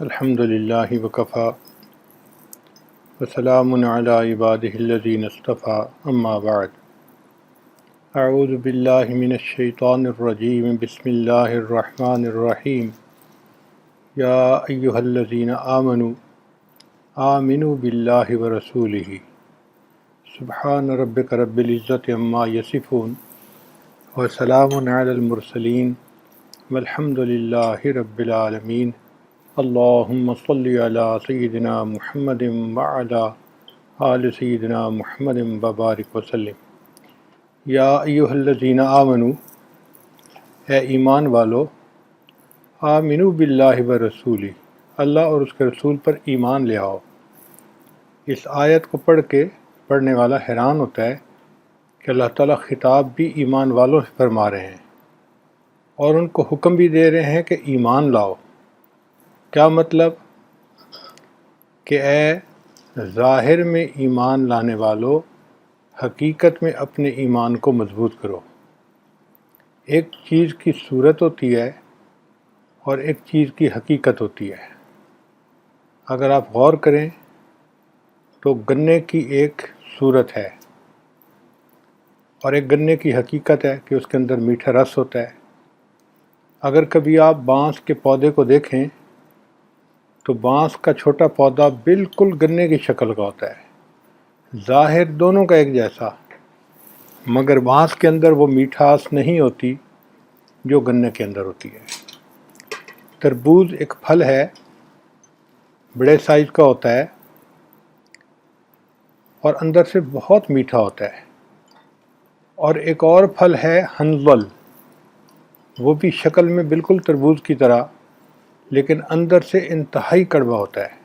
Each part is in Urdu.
الحمد للہ وکفا وسلام علی عبادہ الذین اصطفیٰ اما بعد اعوذ باللہ من الشیطان الرجیم بسم اللہ الرحمن الرحیم یا ایہا الذین آمنوا آمنوا باللہ ورسولہ سبحان ربک رب العزت عما یصفون وسلام علی المرسلین والحمد للہ رب العالمین اللہم صلی علی سیدنا محمد وعلی آل سیدنا محمد وبارک وسلم۔ یا ایہا الذین آمنوا، اے ایمان والو، آمنوا باللہ ورسولہ، اللہ اور اس کے رسول پر ایمان لے آؤ۔ اس آیت کو پڑھنے والا حیران ہوتا ہے کہ اللہ تعالیٰ خطاب بھی ایمان والوں سے فرما رہے ہیں اور ان کو حکم بھی دے رہے ہیں کہ ایمان لاؤ۔ کیا مطلب؟ کہ اے ظاہر میں ایمان لانے والو، حقیقت میں اپنے ایمان کو مضبوط کرو۔ ایک چیز کی صورت ہوتی ہے اور ایک چیز کی حقیقت ہوتی ہے۔ اگر آپ غور کریں تو گنے کی ایک صورت ہے اور ایک گنے کی حقیقت ہے کہ اس کے اندر میٹھا رس ہوتا ہے۔ اگر کبھی آپ بانس کے پودے کو دیکھیں تو بانس کا چھوٹا پودا بالکل گنے کی شکل کا ہوتا ہے، ظاہر دونوں کا ایک جیسا، مگر بانس کے اندر وہ میٹھاس نہیں ہوتی جو گنے کے اندر ہوتی ہے۔ تربوز ایک پھل ہے، بڑے سائز کا ہوتا ہے اور اندر سے بہت میٹھا ہوتا ہے۔ اور ایک اور پھل ہے ہنظل، وہ بھی شکل میں بالکل تربوز کی طرح لیکن اندر سے انتہائی کڑوا ہوتا ہے۔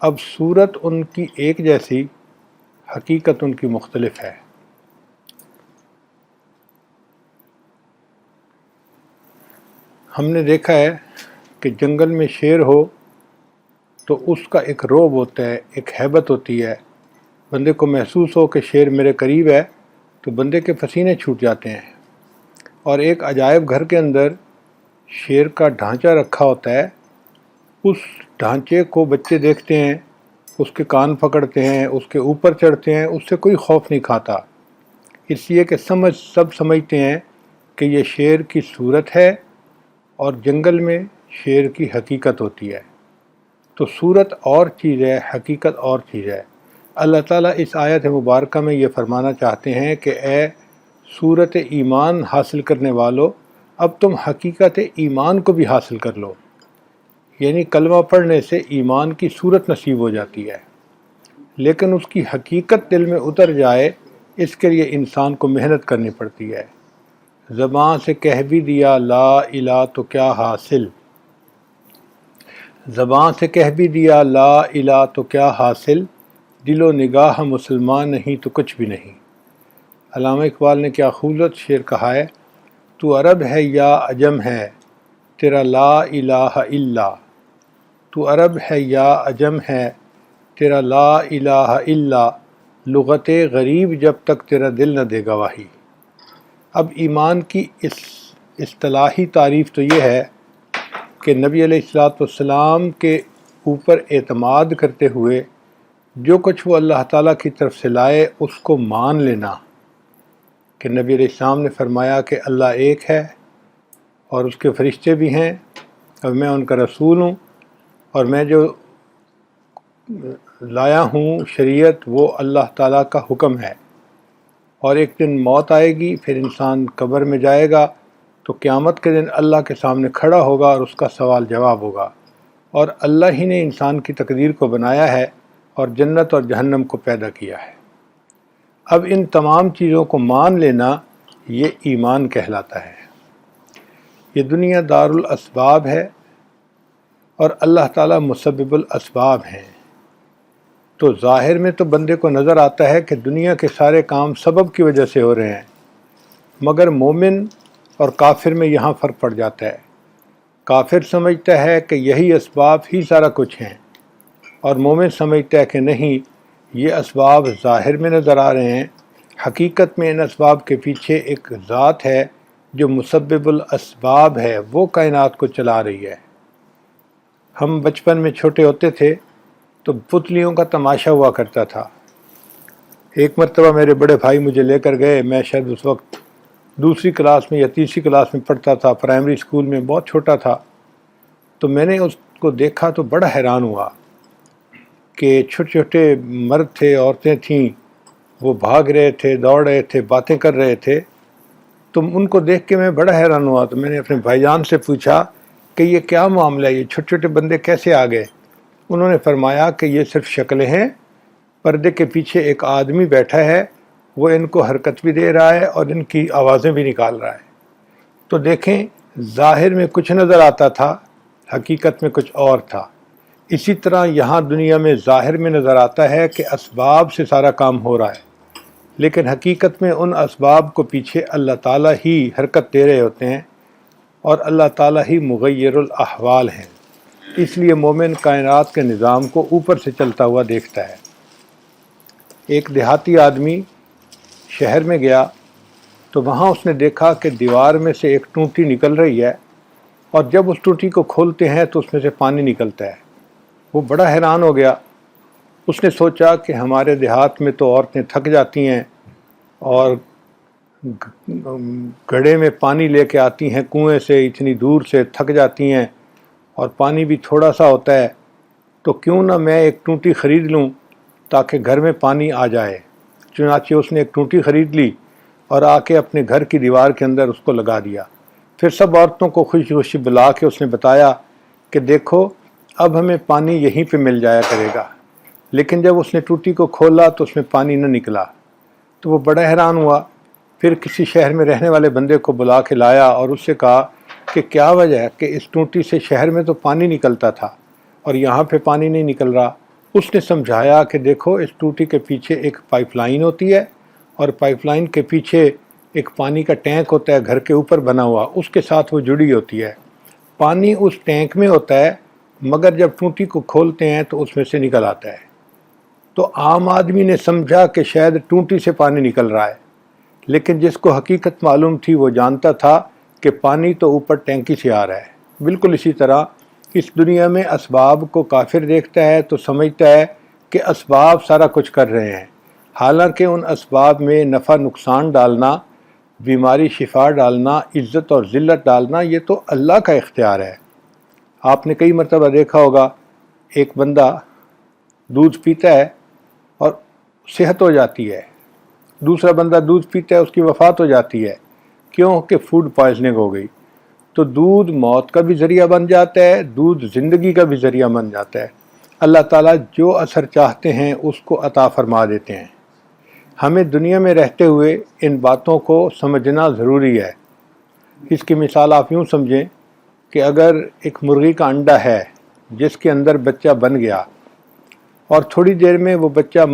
اب صورت ان کی ایک جیسی، حقیقت ان کی مختلف ہے۔ ہم نے دیکھا ہے کہ جنگل میں شیر ہو تو اس کا ایک رعب ہوتا ہے، ایک ہیبت ہوتی ہے۔ بندے کو محسوس ہو کہ شیر میرے قریب ہے تو بندے کے پسینے چھوٹ جاتے ہیں۔ اور ایک عجائب گھر کے اندر شیر کا ڈھانچہ رکھا ہوتا ہے، اس ڈھانچے کو بچے دیکھتے ہیں، اس کے کان پکڑتے ہیں، اس کے اوپر چڑھتے ہیں، اس سے کوئی خوف نہیں کھاتا، اس لیے کہ سب سمجھتے ہیں کہ یہ شیر کی صورت ہے اور جنگل میں شیر کی حقیقت ہوتی ہے۔ تو صورت اور چیز ہے، حقیقت اور چیز ہے۔ اللہ تعالیٰ اس آیت مبارکہ میں یہ فرمانا چاہتے ہیں کہ اے صورت ایمان حاصل کرنے والو، اب تم حقیقت ایمان کو بھی حاصل کر لو۔ یعنی کلمہ پڑھنے سے ایمان کی صورت نصیب ہو جاتی ہے، لیکن اس کی حقیقت دل میں اتر جائے اس کے لیے انسان کو محنت کرنی پڑتی ہے۔ زبان سے کہہ بھی دیا لا الہ تو کیا حاصل، زبان سے کہہ بھی دیا لا الہ تو کیا حاصل، دل و نگاہ مسلمان نہیں تو کچھ بھی نہیں۔ علامہ اقبال نے کیا خوبصورت شعر کہا ہے، تو عرب ہے یا عجم ہے تیرا لا الہ الا، تو عرب ہے یا عجم ہے تیرا لا الہ الا، لغت غریب جب تک تیرا دل نہ دے گواہی۔ اب ایمان کی اس اصطلاحی تعریف تو یہ ہے کہ نبی علیہ السلام کے اوپر اعتماد کرتے ہوئے جو کچھ وہ اللہ تعالیٰ کی طرف سے لائے اس کو مان لینا، کہ نبی علیہ السلام نے فرمایا کہ اللہ ایک ہے اور اس کے فرشتے بھی ہیں اور میں ان کا رسول ہوں، اور میں جو لایا ہوں شریعت وہ اللہ تعالیٰ کا حکم ہے۔ اور ایک دن موت آئے گی، پھر انسان قبر میں جائے گا تو قیامت کے دن اللہ کے سامنے کھڑا ہوگا اور اس کا سوال جواب ہوگا، اور اللہ ہی نے انسان کی تقدیر کو بنایا ہے اور جنت اور جہنم کو پیدا کیا ہے۔ اب ان تمام چیزوں کو مان لینا یہ ایمان کہلاتا ہے۔ یہ دنیا دار الاسباب ہے اور اللہ تعالیٰ مسبب الاسباب ہیں۔ تو ظاہر میں تو بندے کو نظر آتا ہے کہ دنیا کے سارے کام سبب کی وجہ سے ہو رہے ہیں، مگر مومن اور کافر میں یہاں فرق پڑ جاتا ہے۔ کافر سمجھتا ہے کہ یہی اسباب ہی سارا کچھ ہیں، اور مومن سمجھتا ہے کہ نہیں، یہ اسباب ظاہر میں نظر آ رہے ہیں، حقیقت میں ان اسباب کے پیچھے ایک ذات ہے جو مسبب الاسباب ہے، وہ کائنات کو چلا رہی ہے۔ ہم بچپن میں چھوٹے ہوتے تھے تو پتلیوں کا تماشا ہوا کرتا تھا۔ ایک مرتبہ میرے بڑے بھائی مجھے لے کر گئے، میں شاید اس وقت دوسری کلاس میں یا تیسری کلاس میں پڑھتا تھا، پرائمری اسکول میں، بہت چھوٹا تھا۔ تو میں نے اس کو دیکھا تو بڑا حیران ہوا کہ چھوٹے چھوٹے مرد تھے، عورتیں تھیں، وہ بھاگ رہے تھے، دوڑ رہے تھے، باتیں کر رہے تھے۔ تو ان کو دیکھ کے میں بڑا حیران ہوا۔ تو میں نے اپنے بھائی جان سے پوچھا کہ یہ کیا معاملہ ہے، یہ چھوٹے چھوٹے بندے کیسے آ گئے؟ انہوں نے فرمایا کہ یہ صرف شکلیں ہیں، پردے کے پیچھے ایک آدمی بیٹھا ہے، وہ ان کو حرکت بھی دے رہا ہے اور ان کی آوازیں بھی نکال رہا ہے۔ تو دیکھیں، ظاہر میں کچھ نظر آتا تھا، حقیقت میں کچھ اور تھا۔ اسی طرح یہاں دنیا میں ظاہر میں نظر آتا ہے کہ اسباب سے سارا کام ہو رہا ہے، لیکن حقیقت میں ان اسباب کو پیچھے اللہ تعالیٰ ہی حرکت دے رہے ہوتے ہیں، اور اللہ تعالیٰ ہی مغیر الاحوال ہیں۔ اس لیے مومن کائنات کے نظام کو اوپر سے چلتا ہوا دیکھتا ہے۔ ایک دیہاتی آدمی شہر میں گیا تو وہاں اس نے دیکھا کہ دیوار میں سے ایک ٹوٹی نکل رہی ہے، اور جب اس ٹوٹی کو کھولتے ہیں تو اس میں سے پانی نکلتا ہے۔ وہ بڑا حیران ہو گیا۔ اس نے سوچا کہ ہمارے دیہات میں تو عورتیں تھک جاتی ہیں اور گھڑے میں پانی لے کے آتی ہیں کنویں سے، اتنی دور سے تھک جاتی ہیں، اور پانی بھی تھوڑا سا ہوتا ہے، تو کیوں نہ میں ایک ٹوٹی خرید لوں تاکہ گھر میں پانی آ جائے۔ چنانچہ اس نے ایک ٹوٹی خرید لی اور آ کے اپنے گھر کی دیوار کے اندر اس کو لگا دیا۔ پھر سب عورتوں کو خوشی خوشی بلا کے اس نے بتایا کہ دیکھو اب ہمیں پانی یہیں پہ مل جایا کرے گا۔ لیکن جب اس نے ٹوٹی کو کھولا تو اس میں پانی نہ نکلا، تو وہ بڑا حیران ہوا۔ پھر کسی شہر میں رہنے والے بندے کو بلا کے لایا اور اس سے کہا کہ کیا وجہ ہے کہ اس ٹوٹی سے شہر میں تو پانی نکلتا تھا اور یہاں پہ پانی نہیں نکل رہا؟ اس نے سمجھایا کہ دیکھو، اس ٹوٹی کے پیچھے ایک پائپ لائن ہوتی ہے، اور پائپ لائن کے پیچھے ایک پانی کا ٹینک ہوتا ہے گھر کے اوپر بنا ہوا، اس کے ساتھ وہ جڑی ہوتی ہے۔ پانی اس ٹینک میں ہوتا ہے، مگر جب ٹوٹی کو کھولتے ہیں تو اس میں سے نکل آتا ہے۔ تو عام آدمی نے سمجھا کہ شاید ٹوٹی سے پانی نکل رہا ہے، لیکن جس کو حقیقت معلوم تھی وہ جانتا تھا کہ پانی تو اوپر ٹینکی سے آ رہا ہے۔ بالکل اسی طرح اس دنیا میں اسباب کو کافر دیکھتا ہے تو سمجھتا ہے کہ اسباب سارا کچھ کر رہے ہیں، حالانکہ ان اسباب میں نفع نقصان ڈالنا، بیماری شفا ڈالنا، عزت اور ذلت ڈالنا، یہ تو اللہ کا اختیار ہے۔ آپ نے کئی مرتبہ دیکھا ہوگا، ایک بندہ دودھ پیتا ہے اور صحت ہو جاتی ہے، دوسرا بندہ دودھ پیتا ہے، اس کی وفات ہو جاتی ہے۔ کیوں؟ کہ فوڈ پوائزننگ ہو گئی۔ تو دودھ موت کا بھی ذریعہ بن جاتا ہے، دودھ زندگی کا بھی ذریعہ بن جاتا ہے۔ اللہ تعالیٰ جو اثر چاہتے ہیں اس کو عطا فرما دیتے ہیں۔ ہمیں دنیا میں رہتے ہوئے ان باتوں کو سمجھنا ضروری ہے۔ اس کی مثال آپ یوں سمجھیں کہ اگر ایک مرغی کا انڈا ہے جس کے اندر بچہ بن گیا، اور تھوڑی دیر میں وہ بچہ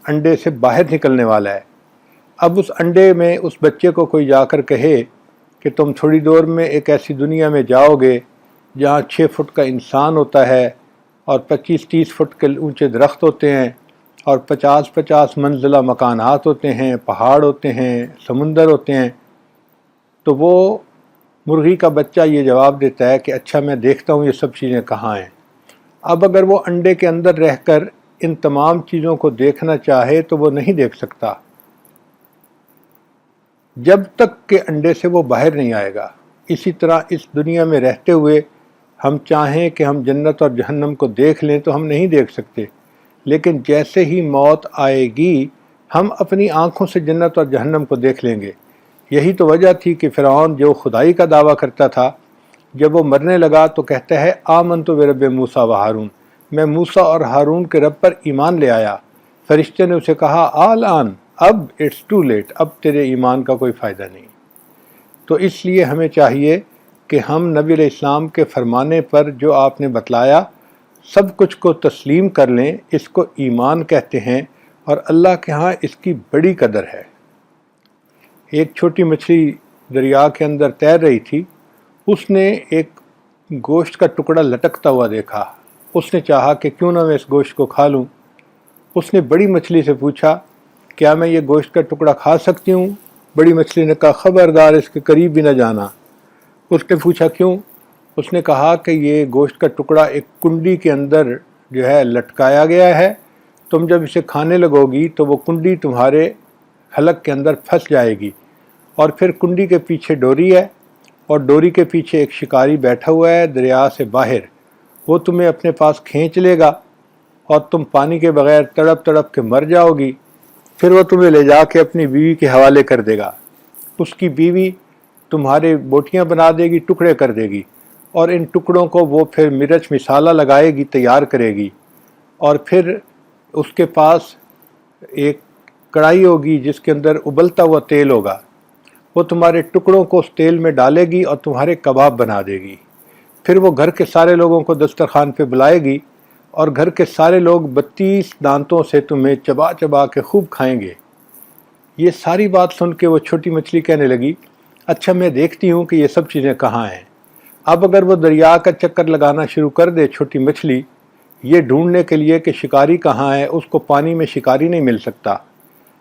انڈے سے باہر نکلنے والا ہے، اب اس انڈے میں اس بچے کو کوئی جا کر کہے کہ تم تھوڑی دور میں ایک ایسی دنیا میں جاؤ گے جہاں 6 فٹ کا انسان ہوتا ہے اور 25-30 فٹ کے اونچے درخت ہوتے ہیں اور 50-50 منزلہ مکانات ہوتے ہیں، پہاڑ ہوتے ہیں، سمندر ہوتے ہیں، تو وہ مرغی کا بچہ یہ جواب دیتا ہے کہ اچھا میں دیکھتا ہوں یہ سب چیزیں کہاں ہیں۔ اب اگر وہ انڈے کے اندر رہ کر ان تمام چیزوں کو دیکھنا چاہے تو وہ نہیں دیکھ سکتا جب تک کہ انڈے سے وہ باہر نہیں آئے گا۔ اسی طرح اس دنیا میں رہتے ہوئے ہم چاہیں کہ ہم جنت اور جہنم کو دیکھ لیں تو ہم نہیں دیکھ سکتے، لیکن جیسے ہی موت آئے گی ہم اپنی آنکھوں سے جنت اور جہنم کو دیکھ لیں گے۔ یہی تو وجہ تھی کہ فرعون جو خدائی کا دعویٰ کرتا تھا، جب وہ مرنے لگا تو کہتا ہے آمنت برب موسیٰ و ہارون، میں موسیٰ اور ہارون کے رب پر ایمان لے آیا۔ فرشتے نے اسے کہا آلآن، اب اٹس ٹو لیٹ، اب تیرے ایمان کا کوئی فائدہ نہیں۔ تو اس لیے ہمیں چاہیے کہ ہم نبی علیہ السلام کے فرمانے پر جو آپ نے بتلایا سب کچھ کو تسلیم کر لیں، اس کو ایمان کہتے ہیں، اور اللہ کے ہاں اس کی بڑی قدر ہے۔ ایک چھوٹی مچھلی دریا کے اندر تیر رہی تھی، اس نے ایک گوشت کا ٹکڑا لٹکتا ہوا دیکھا، اس نے چاہا کہ کیوں نہ میں اس گوشت کو کھا لوں۔ اس نے بڑی مچھلی سے پوچھا کیا میں یہ گوشت کا ٹکڑا کھا سکتی ہوں؟ بڑی مچھلی نے کہا خبردار، اس کے قریب بھی نہ جانا۔ اس نے پوچھا کیوں؟ اس نے کہا کہ یہ گوشت کا ٹکڑا ایک کنڈی کے اندر جو ہے لٹکایا گیا ہے، تم جب اسے کھانے لگو گی تو وہ کنڈی تمہارے حلق کے اندر پھنس جائے گی، اور پھر کنڈی کے پیچھے ڈوری ہے، اور ڈوری کے پیچھے ایک شکاری بیٹھا ہوا ہے دریا سے باہر، وہ تمہیں اپنے پاس کھینچ لے گا اور تم پانی کے بغیر تڑپ تڑپ کے مر جاؤ گی، پھر وہ تمہیں لے جا کے اپنی بیوی کے حوالے کر دے گا، اس کی بیوی تمہارے بوٹیاں بنا دے گی، ٹکڑے کر دے گی، اور ان ٹکڑوں کو وہ پھر مرچ مسالہ لگائے گی، تیار کرے گی، اور پھر اس کے پاس ایک کڑھائی ہوگی جس کے اندر ابلتا ہوا تیل ہوگا، وہ تمہارے ٹکڑوں کو اس تیل میں ڈالے گی اور تمہارے کباب بنا دے گی، پھر وہ گھر کے سارے لوگوں کو دسترخوان پہ بلائے گی، اور گھر کے سارے لوگ 32 دانتوں سے تمہیں چبا چبا کے خوب کھائیں گے۔ یہ ساری بات سن کے وہ چھوٹی مچھلی کہنے لگی، اچھا میں دیکھتی ہوں کہ یہ سب چیزیں کہاں ہیں۔ اب اگر وہ دریا کا چکر لگانا شروع کر دے چھوٹی مچھلی، یہ ڈھونڈنے کے لیے کہ شکاری کہاں ہے، اس کو پانی میں شکاری نہیں مل سکتا،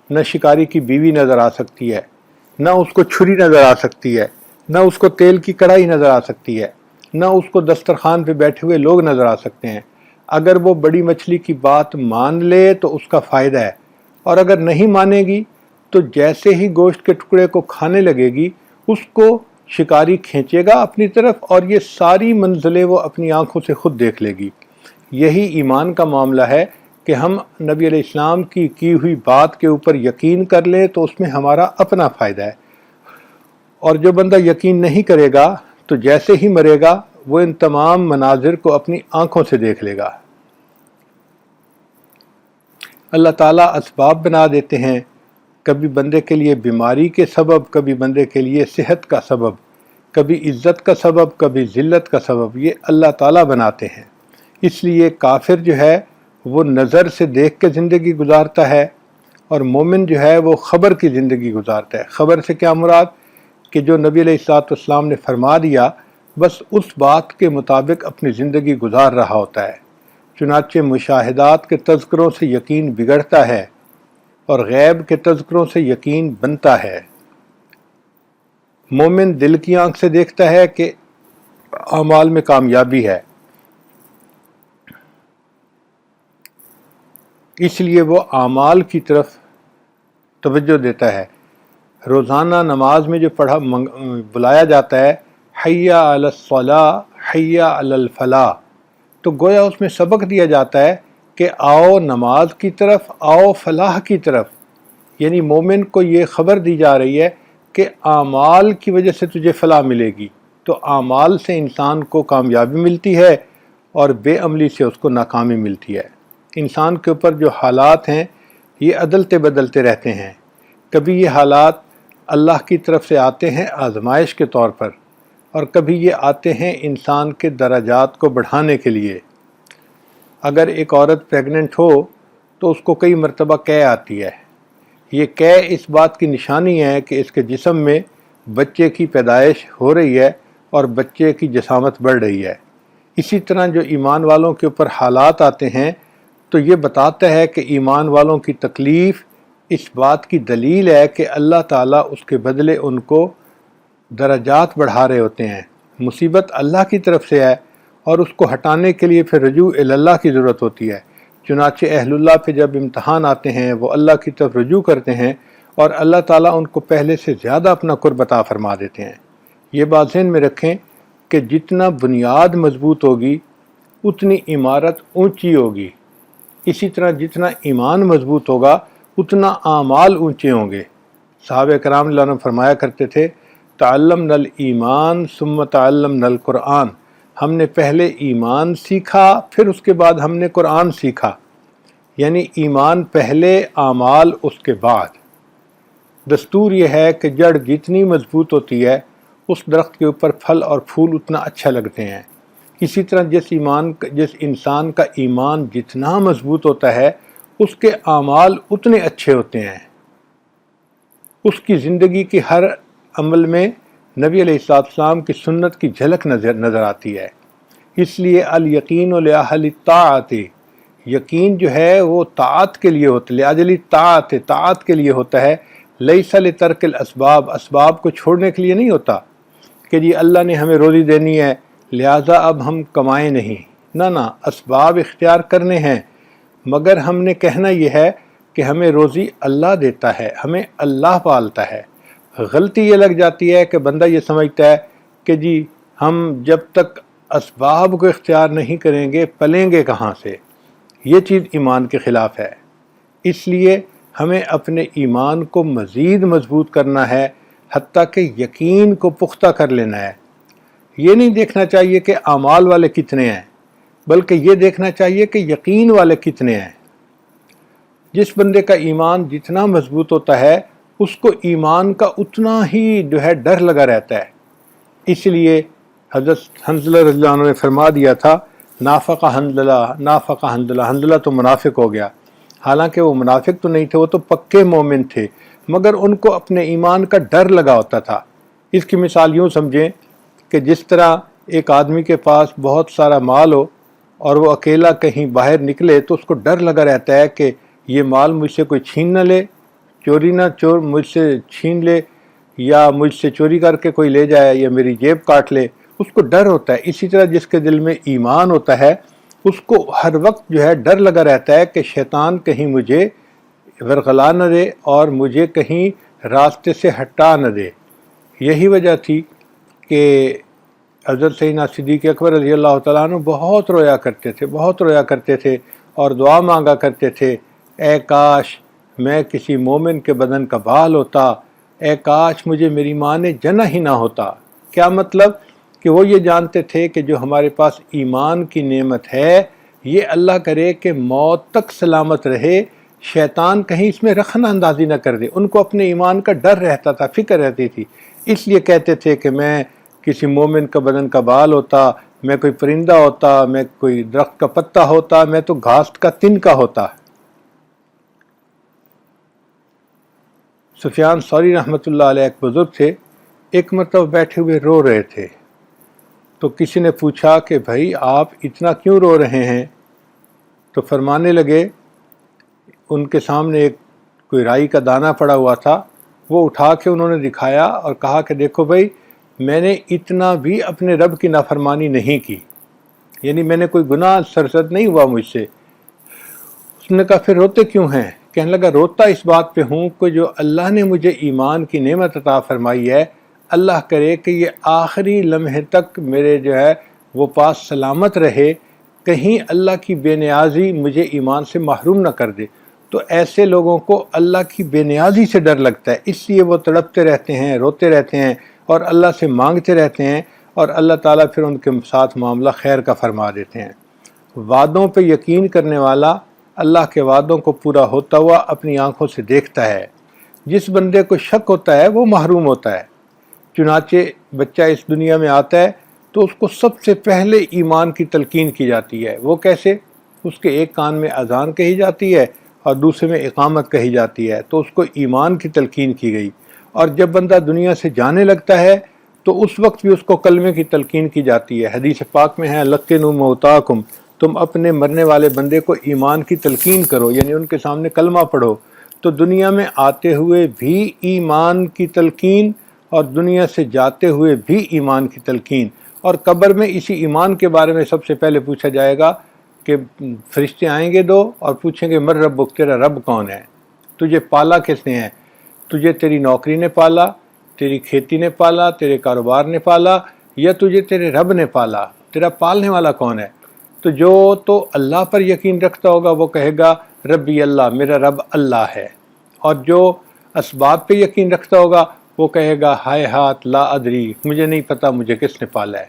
نہ شکاری کی بیوی نظر آ سکتی ہے، نہ اس کو چھری نظر آ سکتی ہے، نہ اس کو تیل کی کڑھائی نظر آ سکتی ہے، نہ اس کو دسترخوان پہ بیٹھے ہوئے لوگ نظر آ سکتے ہیں۔ اگر وہ بڑی مچھلی کی بات مان لے تو اس کا فائدہ ہے، اور اگر نہیں مانے گی تو جیسے ہی گوشت کے ٹکڑے کو کھانے لگے گی اس کو شکاری کھینچے گا اپنی طرف، اور یہ ساری منزلیں وہ اپنی آنکھوں سے خود دیکھ لے گی۔ یہی ایمان کا معاملہ ہے کہ ہم نبی علیہ السلام کی ہوئی بات کے اوپر یقین کر لیں تو اس میں ہمارا اپنا فائدہ ہے، اور جو بندہ یقین نہیں کرے گا تو جیسے ہی مرے گا وہ ان تمام مناظر کو اپنی آنکھوں سے دیکھ لے گا۔ اللہ تعالیٰ اسباب بنا دیتے ہیں، کبھی بندے کے لیے بیماری کے سبب، کبھی بندے کے لیے صحت کا سبب، کبھی عزت کا سبب، کبھی ذلت کا سبب، یہ اللہ تعالیٰ بناتے ہیں۔ اس لیے کافر جو ہے وہ نظر سے دیکھ کے زندگی گزارتا ہے، اور مومن جو ہے وہ خبر کی زندگی گزارتا ہے۔ خبر سے کیا مراد؟ کہ جو نبی علیہ السلام نے فرما دیا بس اس بات کے مطابق اپنی زندگی گزار رہا ہوتا ہے۔ چنانچہ مشاہدات کے تذکروں سے یقین بگڑتا ہے اور غیب کے تذکروں سے یقین بنتا ہے۔ مومن دل کی آنکھ سے دیکھتا ہے کہ اعمال میں کامیابی ہے، اس لیے وہ اعمال کی طرف توجہ دیتا ہے۔ روزانہ نماز میں جو بلایا جاتا ہے حی علی الصلاۃ حی علی الفلاح، تو گویا اس میں سبق دیا جاتا ہے کہ آؤ نماز کی طرف، آؤ فلاح کی طرف، یعنی مومن کو یہ خبر دی جا رہی ہے کہ اعمال کی وجہ سے تجھے فلاح ملے گی۔ تو اعمال سے انسان کو کامیابی ملتی ہے اور بے عملی سے اس کو ناکامی ملتی ہے۔ انسان کے اوپر جو حالات ہیں یہ عدلتے بدلتے رہتے ہیں، کبھی یہ حالات اللہ کی طرف سے آتے ہیں آزمائش کے طور پر، اور کبھی یہ آتے ہیں انسان کے درجات کو بڑھانے کے لیے۔ اگر ایک عورت پریگننٹ ہو تو اس کو کئی مرتبہ قے آتی ہے، یہ قے اس بات کی نشانی ہے کہ اس کے جسم میں بچے کی پیدائش ہو رہی ہے اور بچے کی جسامت بڑھ رہی ہے۔ اسی طرح جو ایمان والوں کے اوپر حالات آتے ہیں تو یہ بتاتا ہے کہ ایمان والوں کی تکلیف اس بات کی دلیل ہے کہ اللہ تعالیٰ اس کے بدلے ان کو درجات بڑھا رہے ہوتے ہیں۔ مصیبت اللہ کی طرف سے ہے اور اس کو ہٹانے کے لیے پھر رجوع اللہ کی ضرورت ہوتی ہے۔ چنانچہ اہل اللہ پہ جب امتحان آتے ہیں وہ اللہ کی طرف رجوع کرتے ہیں اور اللہ تعالیٰ ان کو پہلے سے زیادہ اپنا قرب عطا فرما دیتے ہیں۔ یہ بات ذہن میں رکھیں کہ جتنا بنیاد مضبوط ہوگی اتنی عمارت اونچی ہوگی، اسی طرح جتنا ایمان مضبوط ہوگا اتنا اعمال اونچے ہوں گے۔ صحابہ کرام اللہ عنہ فرمایا کرتے تھے تعلمنا الایمان ثم تعلمنا القرآن، ہم نے پہلے ایمان سیکھا پھر اس کے بعد ہم نے قرآن سیکھا، یعنی ایمان پہلے اعمال اس کے بعد۔ دستور یہ ہے کہ جڑ جتنی مضبوط ہوتی ہے اس درخت کے اوپر پھل اور پھول اتنا اچھا لگتے ہیں۔ اسی طرح جس انسان کا ایمان جتنا مضبوط ہوتا ہے اس کے اعمال اتنے اچھے ہوتے ہیں، اس کی زندگی کے ہر عمل میں نبی علیہ السلام کی سنت کی جھلک نظر آتی ہے۔ اس لیے الیقین لاہل الطاعۃ، یقین جو ہے وہ طاعت کے لیے ہوتا ہے، لاجل الطاعۃ، طاعت کے لیے ہوتا ہے، لیس لترک الاسباب، اسباب کو چھوڑنے کے لیے نہیں ہوتا کہ جی اللہ نے ہمیں روزی دینی ہے لہٰذا اب ہم کمائیں نہیں، نہ اسباب اختیار کرنے ہیں، مگر ہم نے کہنا یہ ہے کہ ہمیں روزی اللہ دیتا ہے، ہمیں اللہ پالتا ہے۔ غلطی یہ لگ جاتی ہے کہ بندہ یہ سمجھتا ہے کہ جی ہم جب تک اسباب کو اختیار نہیں کریں گے پلیں گے کہاں سے۔ یہ چیز ایمان کے خلاف ہے۔ اس لیے ہمیں اپنے ایمان کو مزید مضبوط کرنا ہے، حتیٰ کہ یقین کو پختہ کر لینا ہے۔ یہ نہیں دیکھنا چاہیے کہ اعمال والے کتنے ہیں، بلکہ یہ دیکھنا چاہیے کہ یقین والے کتنے ہیں۔ جس بندے کا ایمان جتنا مضبوط ہوتا ہے اس کو ایمان کا اتنا ہی ڈر لگا رہتا ہے۔ اس لیے حضرت حنظلہ رضی اللہ عنہ نے فرما دیا تھا، نافق حنظلہ، نافق حنظلہ، حنظلہ تو منافق ہو گیا۔ حالانکہ وہ منافق تو نہیں تھے، وہ تو پکے مومن تھے، مگر ان کو اپنے ایمان کا ڈر لگا ہوتا تھا۔ اس کی مثال یوں سمجھیں کہ جس طرح ایک آدمی کے پاس بہت سارا مال ہو اور وہ اکیلا کہیں باہر نکلے تو اس کو ڈر لگا رہتا ہے کہ یہ مال مجھ سے کوئی چھین نہ لے، مجھ سے چھین لے، یا مجھ سے چوری کر کے کوئی لے جائے، یا میری جیب کاٹ لے، اس کو ڈر ہوتا ہے۔ اسی طرح جس کے دل میں ایمان ہوتا ہے اس کو ہر وقت ڈر لگا رہتا ہے کہ شیطان کہیں مجھے ورغلا نہ دے اور مجھے کہیں راستے سے ہٹا نہ دے۔ یہی وجہ تھی کہ حضرت سیدنا صدیق اکبر رضی اللہ تعالیٰ عنہ بہت رویا کرتے تھے اور دعا مانگا کرتے تھے، اے کاش میں کسی مومن کے بدن کا بال ہوتا، اے کاش مجھے میری ماں نے جنا ہی نہ ہوتا۔ کیا مطلب؟ کہ وہ یہ جانتے تھے کہ جو ہمارے پاس ایمان کی نعمت ہے یہ اللہ کرے کہ موت تک سلامت رہے، شیطان کہیں اس میں رخنہ اندازی نہ کر دے۔ ان کو اپنے ایمان کا ڈر رہتا تھا، فکر رہتی تھی، اس لیے کہتے تھے کہ میں کسی مومن کا بدن کا بال ہوتا، میں کوئی پرندہ ہوتا، میں کوئی درخت کا پتا ہوتا، میں تو گھاس کا تنکا ہوتا۔ سفیان ثوری رحمۃ اللہ علیہ ایک بزرگ تھے، ایک مرتبہ بیٹھے ہوئے رو رہے تھے، تو کسی نے پوچھا کہ بھائی آپ اتنا کیوں رو رہے ہیں؟ تو فرمانے لگے، ان کے سامنے ایک کوئی رائی کا دانہ پڑا ہوا تھا، وہ اٹھا کے انہوں نے دکھایا اور کہا کہ دیکھو بھائی میں نے اتنا بھی اپنے رب کی نافرمانی نہیں کی، یعنی میں نے کوئی گناہ سرزد نہیں ہوا مجھ سے۔ اس نے کہا پھر روتے کیوں ہیں؟ کہنے لگا روتا اس بات پہ ہوں کہ جو اللہ نے مجھے ایمان کی نعمت عطا فرمائی ہے، اللہ کرے کہ یہ آخری لمحے تک میرے وہ پاس سلامت رہے، کہیں اللہ کی بے نیازی مجھے ایمان سے محروم نہ کر دے۔ تو ایسے لوگوں کو اللہ کی بے نیازی سے ڈر لگتا ہے، اس لیے وہ تڑپتے رہتے ہیں، روتے رہتے ہیں اور اللہ سے مانگتے رہتے ہیں، اور اللہ تعالیٰ پھر ان کے ساتھ معاملہ خیر کا فرما دیتے ہیں۔ وعدوں پہ یقین کرنے والا اللہ کے وعدوں کو پورا ہوتا ہوا اپنی آنکھوں سے دیکھتا ہے۔ جس بندے کو شک ہوتا ہے وہ محروم ہوتا ہے۔ چنانچہ بچہ اس دنیا میں آتا ہے تو اس کو سب سے پہلے ایمان کی تلقین کی جاتی ہے۔ وہ کیسے؟ اس کے ایک کان میں اذان کہی جاتی ہے اور دوسرے میں اقامت کہی جاتی ہے، تو اس کو ایمان کی تلقین کی گئی۔ اور جب بندہ دنیا سے جانے لگتا ہے تو اس وقت بھی اس کو کلمے کی تلقین کی جاتی ہے۔ حدیث پاک میں ہے لقنوا موتاکم، تم اپنے مرنے والے بندے کو ایمان کی تلقین کرو، یعنی ان کے سامنے کلمہ پڑھو۔ تو دنیا میں آتے ہوئے بھی ایمان کی تلقین اور دنیا سے جاتے ہوئے بھی ایمان کی تلقین، اور قبر میں اسی ایمان کے بارے میں سب سے پہلے پوچھا جائے گا کہ فرشتے آئیں گے دو اور پوچھیں گے مر ربک، تیرا رب کون ہے، تجھے پالا کس نے ہے، تجھے تیری نوکری نے پالا، تیری کھیتی نے پالا، تیرے کاروبار نے پالا، یا تجھے تیرے رب نے پالا، تیرا پالنے والا کون ہے؟ تو جو تو اللہ پر یقین رکھتا ہوگا وہ کہے گا ربی اللہ، میرا رب اللہ ہے، اور جو اسباب پہ یقین رکھتا ہوگا وہ کہے گا ہائے ہاتھ لا ادری، مجھے نہیں پتہ مجھے کس نے پالا ہے۔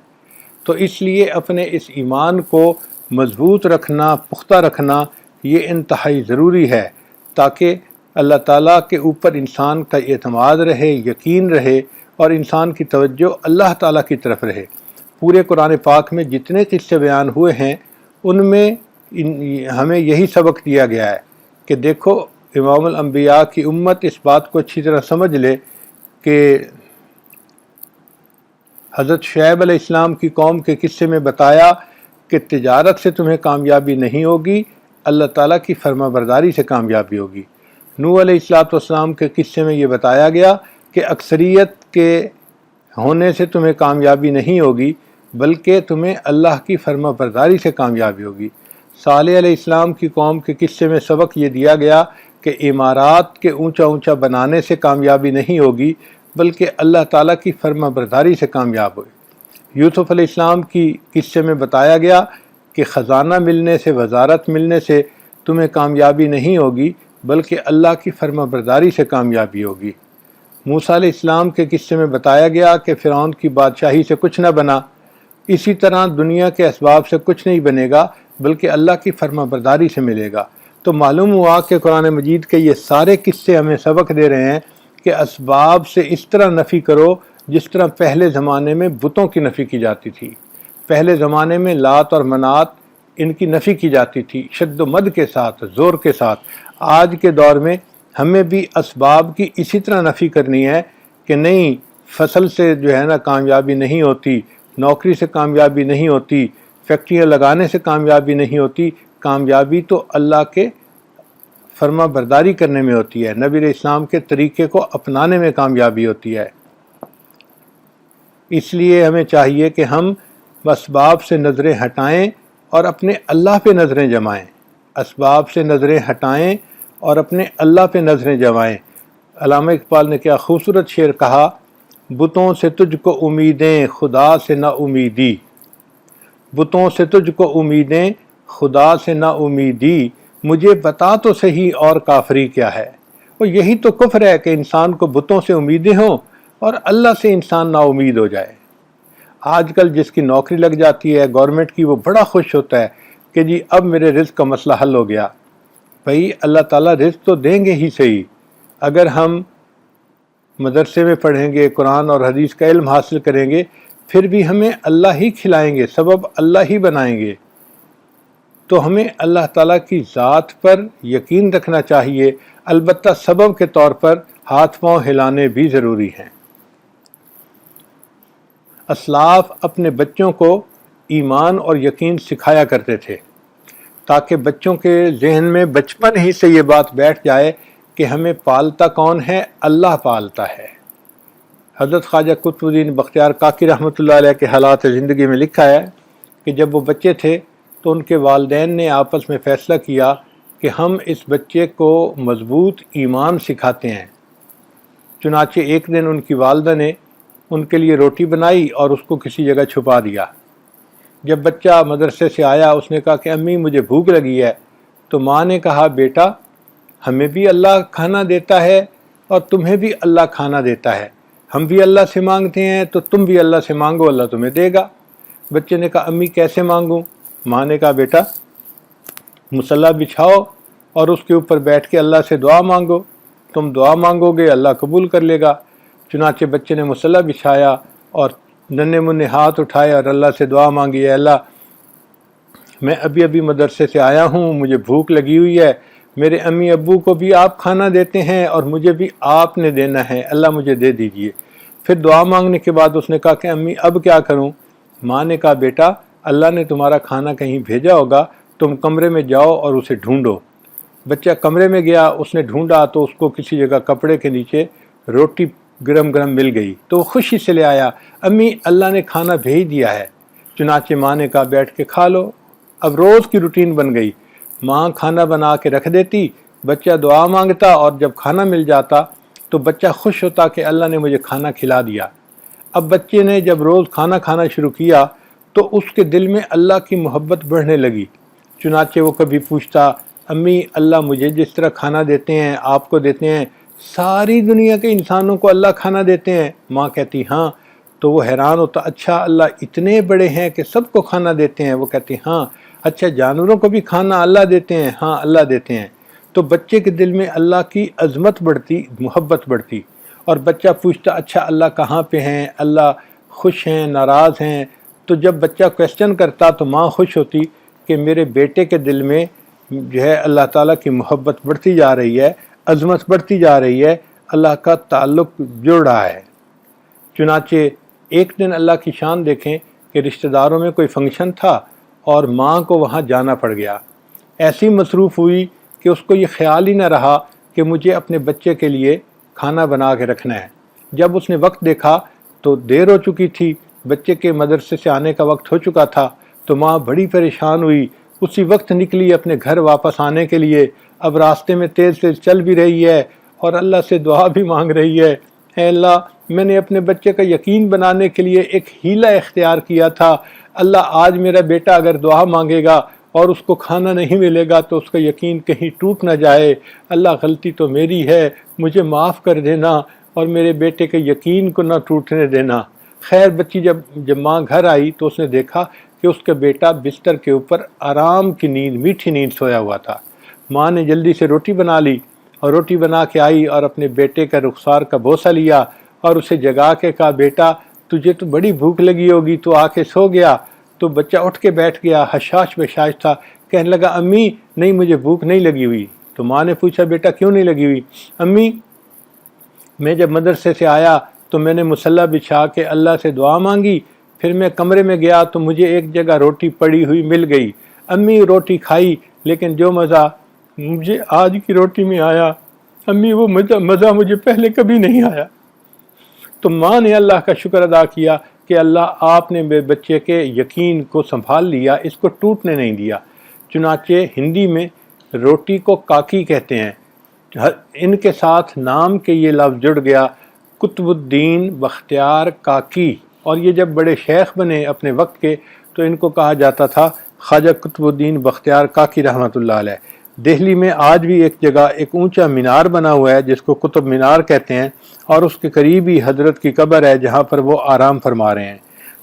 تو اس لیے اپنے اس ایمان کو مضبوط رکھنا، پختہ رکھنا یہ انتہائی ضروری ہے، تاکہ اللہ تعالیٰ کے اوپر انسان کا اعتماد رہے، یقین رہے، اور انسان کی توجہ اللہ تعالیٰ کی طرف رہے۔ پورے قرآن پاک میں جتنے قصے بیان ہوئے ہیں ان میں ہمیں یہی سبق دیا گیا ہے کہ دیکھو امام الانبیاء کی امت اس بات کو اچھی طرح سمجھ لے کہ حضرت شعیب علیہ السلام کی قوم کے قصے میں بتایا کہ تجارت سے تمہیں کامیابی نہیں ہوگی، اللہ تعالیٰ کی فرما برداری سے کامیابی ہوگی۔ نوح علیہ السلام کے قصے میں یہ بتایا گیا کہ اکثریت کے ہونے سے تمہیں کامیابی نہیں ہوگی، بلکہ تمہیں اللہ کی فرما برداری سے کامیابی ہوگی۔ صالح علیہ السلام کی قوم کے قصے میں سبق یہ دیا گیا کہ عمارات کے اونچا اونچا بنانے سے کامیابی نہیں ہوگی، بلکہ اللہ تعالیٰ کی فرما برداری سے کامیاب ہوگی۔ یوسف علیہ السلام کی قصے میں بتایا گیا کہ خزانہ ملنے سے، وزارت ملنے سے تمہیں کامیابی نہیں ہوگی، بلکہ اللہ کی فرما برداری سے کامیابی ہوگی۔ موسیٰ علیہ السلام کے قصے میں بتایا گیا کہ فرعون کی بادشاہی سے کچھ نہ بنا، اسی طرح دنیا کے اسباب سے کچھ نہیں بنے گا، بلکہ اللہ کی فرما برداری سے ملے گا۔ تو معلوم ہوا کہ قرآن مجید کے یہ سارے قصے ہمیں سبق دے رہے ہیں کہ اسباب سے اس طرح نفی کرو جس طرح پہلے زمانے میں بتوں کی نفی کی جاتی تھی۔ پہلے زمانے میں لات اور منات ان کی نفی کی جاتی تھی، شد و مد کے ساتھ، زور کے ساتھ۔ آج کے دور میں ہمیں بھی اسباب کی اسی طرح نفی کرنی ہے کہ نہیں، فصل سے جو ہے نا کامیابی نہیں ہوتی، نوکری سے کامیابی نہیں ہوتی، فیکٹریاں لگانے سے کامیابی نہیں ہوتی، کامیابی تو اللہ کے فرما برداری کرنے میں ہوتی ہے، نبی علیہ السلام کے طریقے کو اپنانے میں کامیابی ہوتی ہے۔ اس لیے ہمیں چاہیے کہ ہم اسباب سے نظریں ہٹائیں اور اپنے اللہ پہ نظریں جمائیں، اسباب سے نظریں ہٹائیں اور اپنے اللہ پہ نظریں جمائیں۔ علامہ اقبال نے کیا خوبصورت شعر کہا، بتوں سے تجھ کو امیدیں خدا سے نا امیدی، بتوں سے تجھ کو امیدیں خدا سے نا امیدی، مجھے بتا تو صحیح اور کافری کیا ہے۔ اور یہی تو کفر ہے کہ انسان کو بتوں سے امیدیں ہوں اور اللہ سے انسان نا امید ہو جائے۔ آج کل جس کی نوکری لگ جاتی ہے گورنمنٹ کی، وہ بڑا خوش ہوتا ہے کہ جی اب میرے رزق کا مسئلہ حل ہو گیا۔ بھئی اللہ تعالیٰ رزق تو دیں گے ہی صحیح، اگر ہم مدرسے میں پڑھیں گے، قرآن اور حدیث کا علم حاصل کریں گے، پھر بھی ہمیں اللہ ہی کھلائیں گے، سبب اللہ ہی بنائیں گے۔ تو ہمیں اللہ تعالیٰ کی ذات پر یقین رکھنا چاہیے، البتہ سبب کے طور پر ہاتھ پاؤں ہلانے بھی ضروری ہیں۔ اسلاف اپنے بچوں کو ایمان اور یقین سکھایا کرتے تھے تاکہ بچوں کے ذہن میں بچپن ہی سے یہ بات بیٹھ جائے کہ ہمیں پالتا کون ہے؟ اللہ پالتا ہے۔ حضرت خواجہ قطب الدین بختیار کاکی رحمۃ اللہ علیہ کے حالات زندگی میں لکھا ہے کہ جب وہ بچے تھے تو ان کے والدین نے آپس میں فیصلہ کیا کہ ہم اس بچے کو مضبوط ایمان سکھاتے ہیں۔ چنانچہ ایک دن ان کی والدہ نے ان کے لیے روٹی بنائی اور اس کو کسی جگہ چھپا دیا۔ جب بچہ مدرسے سے آیا اس نے کہا کہ امی مجھے بھوک لگی ہے، تو ماں نے کہا بیٹا ہمیں بھی اللہ کھانا دیتا ہے اور تمہیں بھی اللہ کھانا دیتا ہے، ہم بھی اللہ سے مانگتے ہیں تو تم بھی اللہ سے مانگو، اللہ تمہیں دے گا۔ بچے نے کہا امی کیسے مانگوں؟ ماں نے کہا بیٹا مصلی بچھاؤ اور اس کے اوپر بیٹھ کے اللہ سے دعا مانگو، تم دعا مانگو گے اللہ قبول کر لے گا۔ چنانچہ بچے نے مصلی بچھایا اور ننھے منھے ہاتھ اٹھائے اور اللہ سے دعا مانگی، اے اللہ میں ابھی ابھی مدرسے سے آیا ہوں، مجھے بھوک لگی ہوئی ہے، میرے امی ابو کو بھی آپ کھانا دیتے ہیں اور مجھے بھی آپ نے دینا ہے، اللہ مجھے دے دیجئے۔ پھر دعا مانگنے کے بعد اس نے کہا کہ امی اب کیا کروں؟ ماں نے کہا بیٹا اللہ نے تمہارا کھانا کہیں بھیجا ہوگا، تم کمرے میں جاؤ اور اسے ڈھونڈو۔ بچہ کمرے میں گیا، اس نے ڈھونڈا تو اس کو کسی جگہ کپڑے کے نیچے روٹی گرم گرم مل گئی، تو وہ خوشی سے لے آیا، امی اللہ نے کھانا بھیج دیا ہے۔ چنانچہ ماں نے کہا بیٹھ کے کھا لو۔ اب روز کی روٹین بن گئی، ماں کھانا بنا کے رکھ دیتی، بچہ دعا مانگتا اور جب کھانا مل جاتا تو بچہ خوش ہوتا کہ اللہ نے مجھے کھانا کھلا دیا۔ اب بچے نے جب روز کھانا کھانا شروع کیا تو اس کے دل میں اللہ کی محبت بڑھنے لگی۔ چنانچہ وہ کبھی پوچھتا امی اللہ مجھے جس طرح کھانا دیتے ہیں آپ کو دیتے ہیں، ساری دنیا کے انسانوں کو اللہ کھانا دیتے ہیں؟ ماں کہتی ہاں۔ تو وہ حیران ہوتا، اچھا اللہ اتنے بڑے ہیں کہ سب کو کھانا دیتے ہیں؟ وہ کہتی ہاں۔ اچھا جانوروں کو بھی کھانا اللہ دیتے ہیں؟ ہاں اللہ دیتے ہیں۔ تو بچے کے دل میں اللہ کی عظمت بڑھتی، محبت بڑھتی، اور بچہ پوچھتا اچھا اللہ کہاں پہ ہیں، اللہ خوش ہیں ناراض ہیں؟ تو جب بچہ کویسچن کرتا تو ماں خوش ہوتی کہ میرے بیٹے کے دل میں جو ہے اللہ تعالیٰ کی محبت بڑھتی جا رہی ہے، عظمت بڑھتی جا رہی ہے، اللہ کا تعلق جڑ رہا ہے۔ چنانچہ ایک دن اللہ کی شان دیکھیں کہ رشتہ داروں میں کوئی فنکشن تھا اور ماں کو وہاں جانا پڑ گیا۔ ایسی مصروف ہوئی کہ اس کو یہ خیال ہی نہ رہا کہ مجھے اپنے بچے کے لیے کھانا بنا کے رکھنا ہے۔ جب اس نے وقت دیکھا تو دیر ہو چکی تھی، بچے کے مدرسے سے آنے کا وقت ہو چکا تھا تو ماں بڑی پریشان ہوئی، اسی وقت نکلی اپنے گھر واپس آنے کے لیے۔ اب راستے میں تیز تیز چل بھی رہی ہے اور اللہ سے دعا بھی مانگ رہی ہے، اے اللہ میں نے اپنے بچے کا یقین بنانے کے لیے ایک ہیلہ اختیار کیا تھا، اللہ آج میرا بیٹا اگر دعا مانگے گا اور اس کو کھانا نہیں ملے گا تو اس کا یقین کہیں ٹوٹ نہ جائے، اللہ غلطی تو میری ہے، مجھے معاف کر دینا اور میرے بیٹے کے یقین کو نہ ٹوٹنے دینا۔ خیر بچی جب ماں گھر آئی تو اس نے دیکھا کہ اس کا بیٹا بستر کے اوپر آرام کی نیند، میٹھی نیند سویا ہوا تھا۔ ماں نے جلدی سے روٹی بنا لی اور روٹی بنا کے آئی اور اپنے بیٹے کا رخسار کا بوسہ لیا اور اسے جگا کے کہا، بیٹا تجھے تو بڑی بھوک لگی ہوگی، تو آ کے سو گیا؟ تو بچہ اٹھ کے بیٹھ گیا، حشاش بشاش تھا، کہنے لگا امی نہیں مجھے بھوک نہیں لگی ہوئی۔ تو ماں نے پوچھا بیٹا کیوں نہیں لگی ہوئی؟ امی میں جب مدرسے سے آیا تو میں نے مصلی بچھا کے اللہ سے دعا مانگی، پھر میں کمرے میں گیا تو مجھے ایک جگہ روٹی پڑی ہوئی مل گئی، امی روٹی کھائی لیکن جو مزہ مجھے آج کی روٹی میں آیا امی وہ مزہ مجھے پہلے کبھی نہیں آیا۔ تو ماں نے اللہ کا شکر ادا کیا کہ اللہ آپ نے میرے بچے کے یقین کو سنبھال لیا، اس کو ٹوٹنے نہیں دیا۔ چنانچہ ہندی میں روٹی کو کاکی کہتے ہیں، ان کے ساتھ نام کے یہ لفظ جڑ گیا قطب الدین بختیار کاکی، اور یہ جب بڑے شیخ بنے اپنے وقت کے تو ان کو کہا جاتا تھا خواجہ قطب الدین بختیار کاکی رحمۃ اللہ علیہ۔ دہلی میں آج بھی ایک جگہ ایک اونچا مینار بنا ہوا ہے جس کو قطب مینار کہتے ہیں، اور اس کے قریب ہی حضرت کی قبر ہے جہاں پر وہ آرام فرما رہے ہیں۔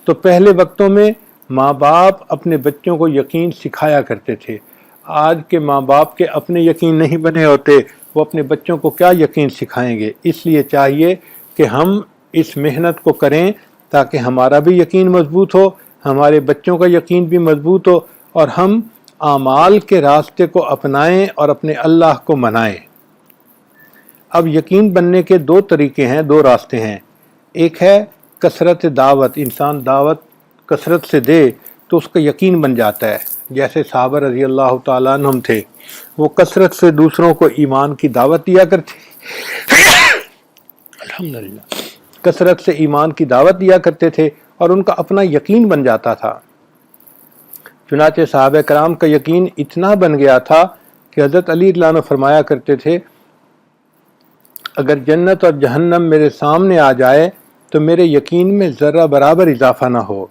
تو پہلے وقتوں میں ماں باپ اپنے بچوں کو یقین سکھایا کرتے تھے، آج کے ماں باپ کے اپنے یقین نہیں بنے ہوتے، وہ اپنے بچوں کو کیا یقین سکھائیں گے؟ اس لیے چاہیے کہ ہم اس محنت کو کریں تاکہ ہمارا بھی یقین مضبوط ہو، ہمارے بچوں کا یقین بھی مضبوط ہو، اور ہم اعمال کے راستے کو اپنائیں اور اپنے اللہ کو منائیں۔ اب یقین بننے کے دو طریقے ہیں، دو راستے ہیں۔ ایک ہے کثرت دعوت، انسان دعوت کثرت سے دے تو اس کا یقین بن جاتا ہے، جیسے صحابہ رضی اللہ تعالیٰ عنہم تھے، وہ کثرت سے دوسروں کو ایمان کی دعوت دیا کرتے الحمدللہ کثرت سے ایمان کی دعوت دیا کرتے تھے اور ان کا اپنا یقین بن جاتا تھا۔ چنانچہ صحابہ کرام کا یقین اتنا بن گیا تھا کہ حضرت علی رضی اللہ عنہ فرمایا کرتے تھے اگر جنت اور جہنم میرے سامنے آ جائے تو میرے یقین میں ذرہ برابر اضافہ نہ ہو۔